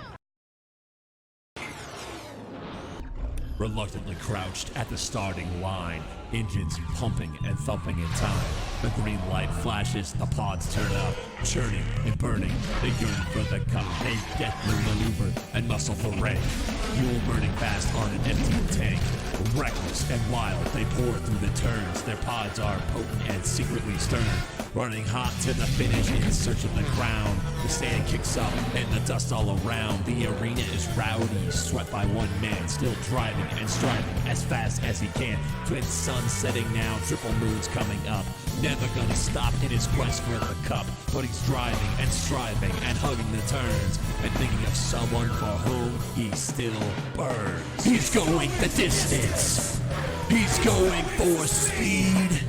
Reluctantly crouched at the starting line, engines pumping and thumping in time. The green light flashes, the pods turn up, churning and burning. They yearn for the cup, they deathly maneuver and muscle for rank. Fuel burning fast on an empty tank. Reckless and wild, they pour through the turns. Their pods are potent and secretly stern. Running hot to the finish in search of the crown. The sand kicks up and the dust all around. The arena is rowdy, swept by one man, still driving and striving as fast as he can. Twin suns setting now, triple moons coming up. Never gonna stop in his quest for the cup, but he's driving and striving and hugging the turns and thinking of someone for whom he still burns. He's going the distance. He's going for speed.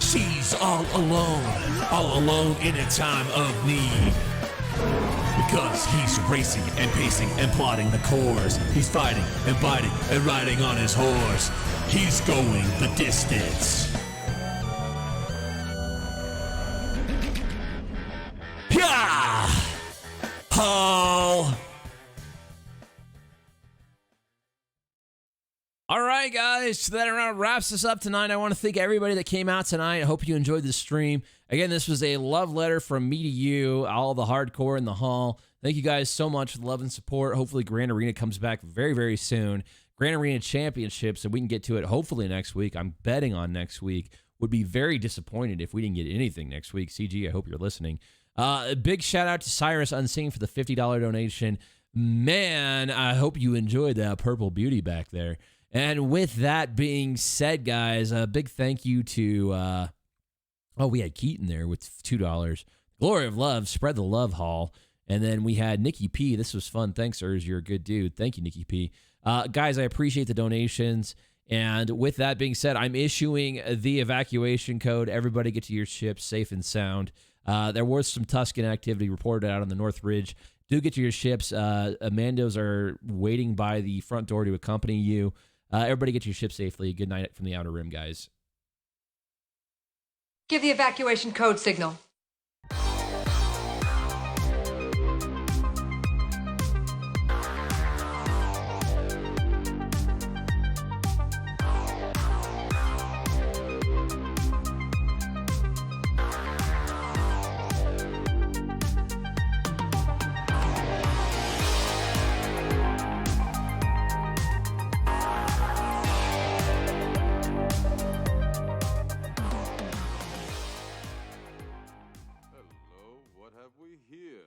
She's all alone in a time of need. Because he's racing and pacing and plotting the course. He's fighting and biting and riding on his horse. He's going the distance. Yeah! Hall! All right, guys, so that around wraps us up tonight. I want to thank everybody that came out tonight. I hope you enjoyed the stream. Again, this was a love letter from me to you, all the hardcore in the hall. Thank you guys so much for the love and support. Hopefully, Grand Arena comes back very, very soon. Grand Arena Championships, and we can get to it hopefully next week. I'm betting on next week. Would be very disappointed if we didn't get anything next week. CG, I hope you're listening. A big shout out to Cyrus Unseen for the $50 donation. Man, I hope you enjoyed that purple beauty back there. And with that being said, guys, a big thank you to, we had Keaton there with $2. Glory of Love, Spread the Love Hall. And then we had Nikki P. This was fun. Thanks, Urs. You're a good dude. Thank you, Nikki P. Guys, I appreciate the donations. And with that being said, I'm issuing the evacuation code. Everybody get to your ships safe and sound. There was some Tuscan activity reported out on the North Ridge. Do get to your ships. Amandos are waiting by the front door to accompany you. Everybody get to your ship safely. Good night from the Outer Rim, guys. Give the evacuation code signal. What have we here?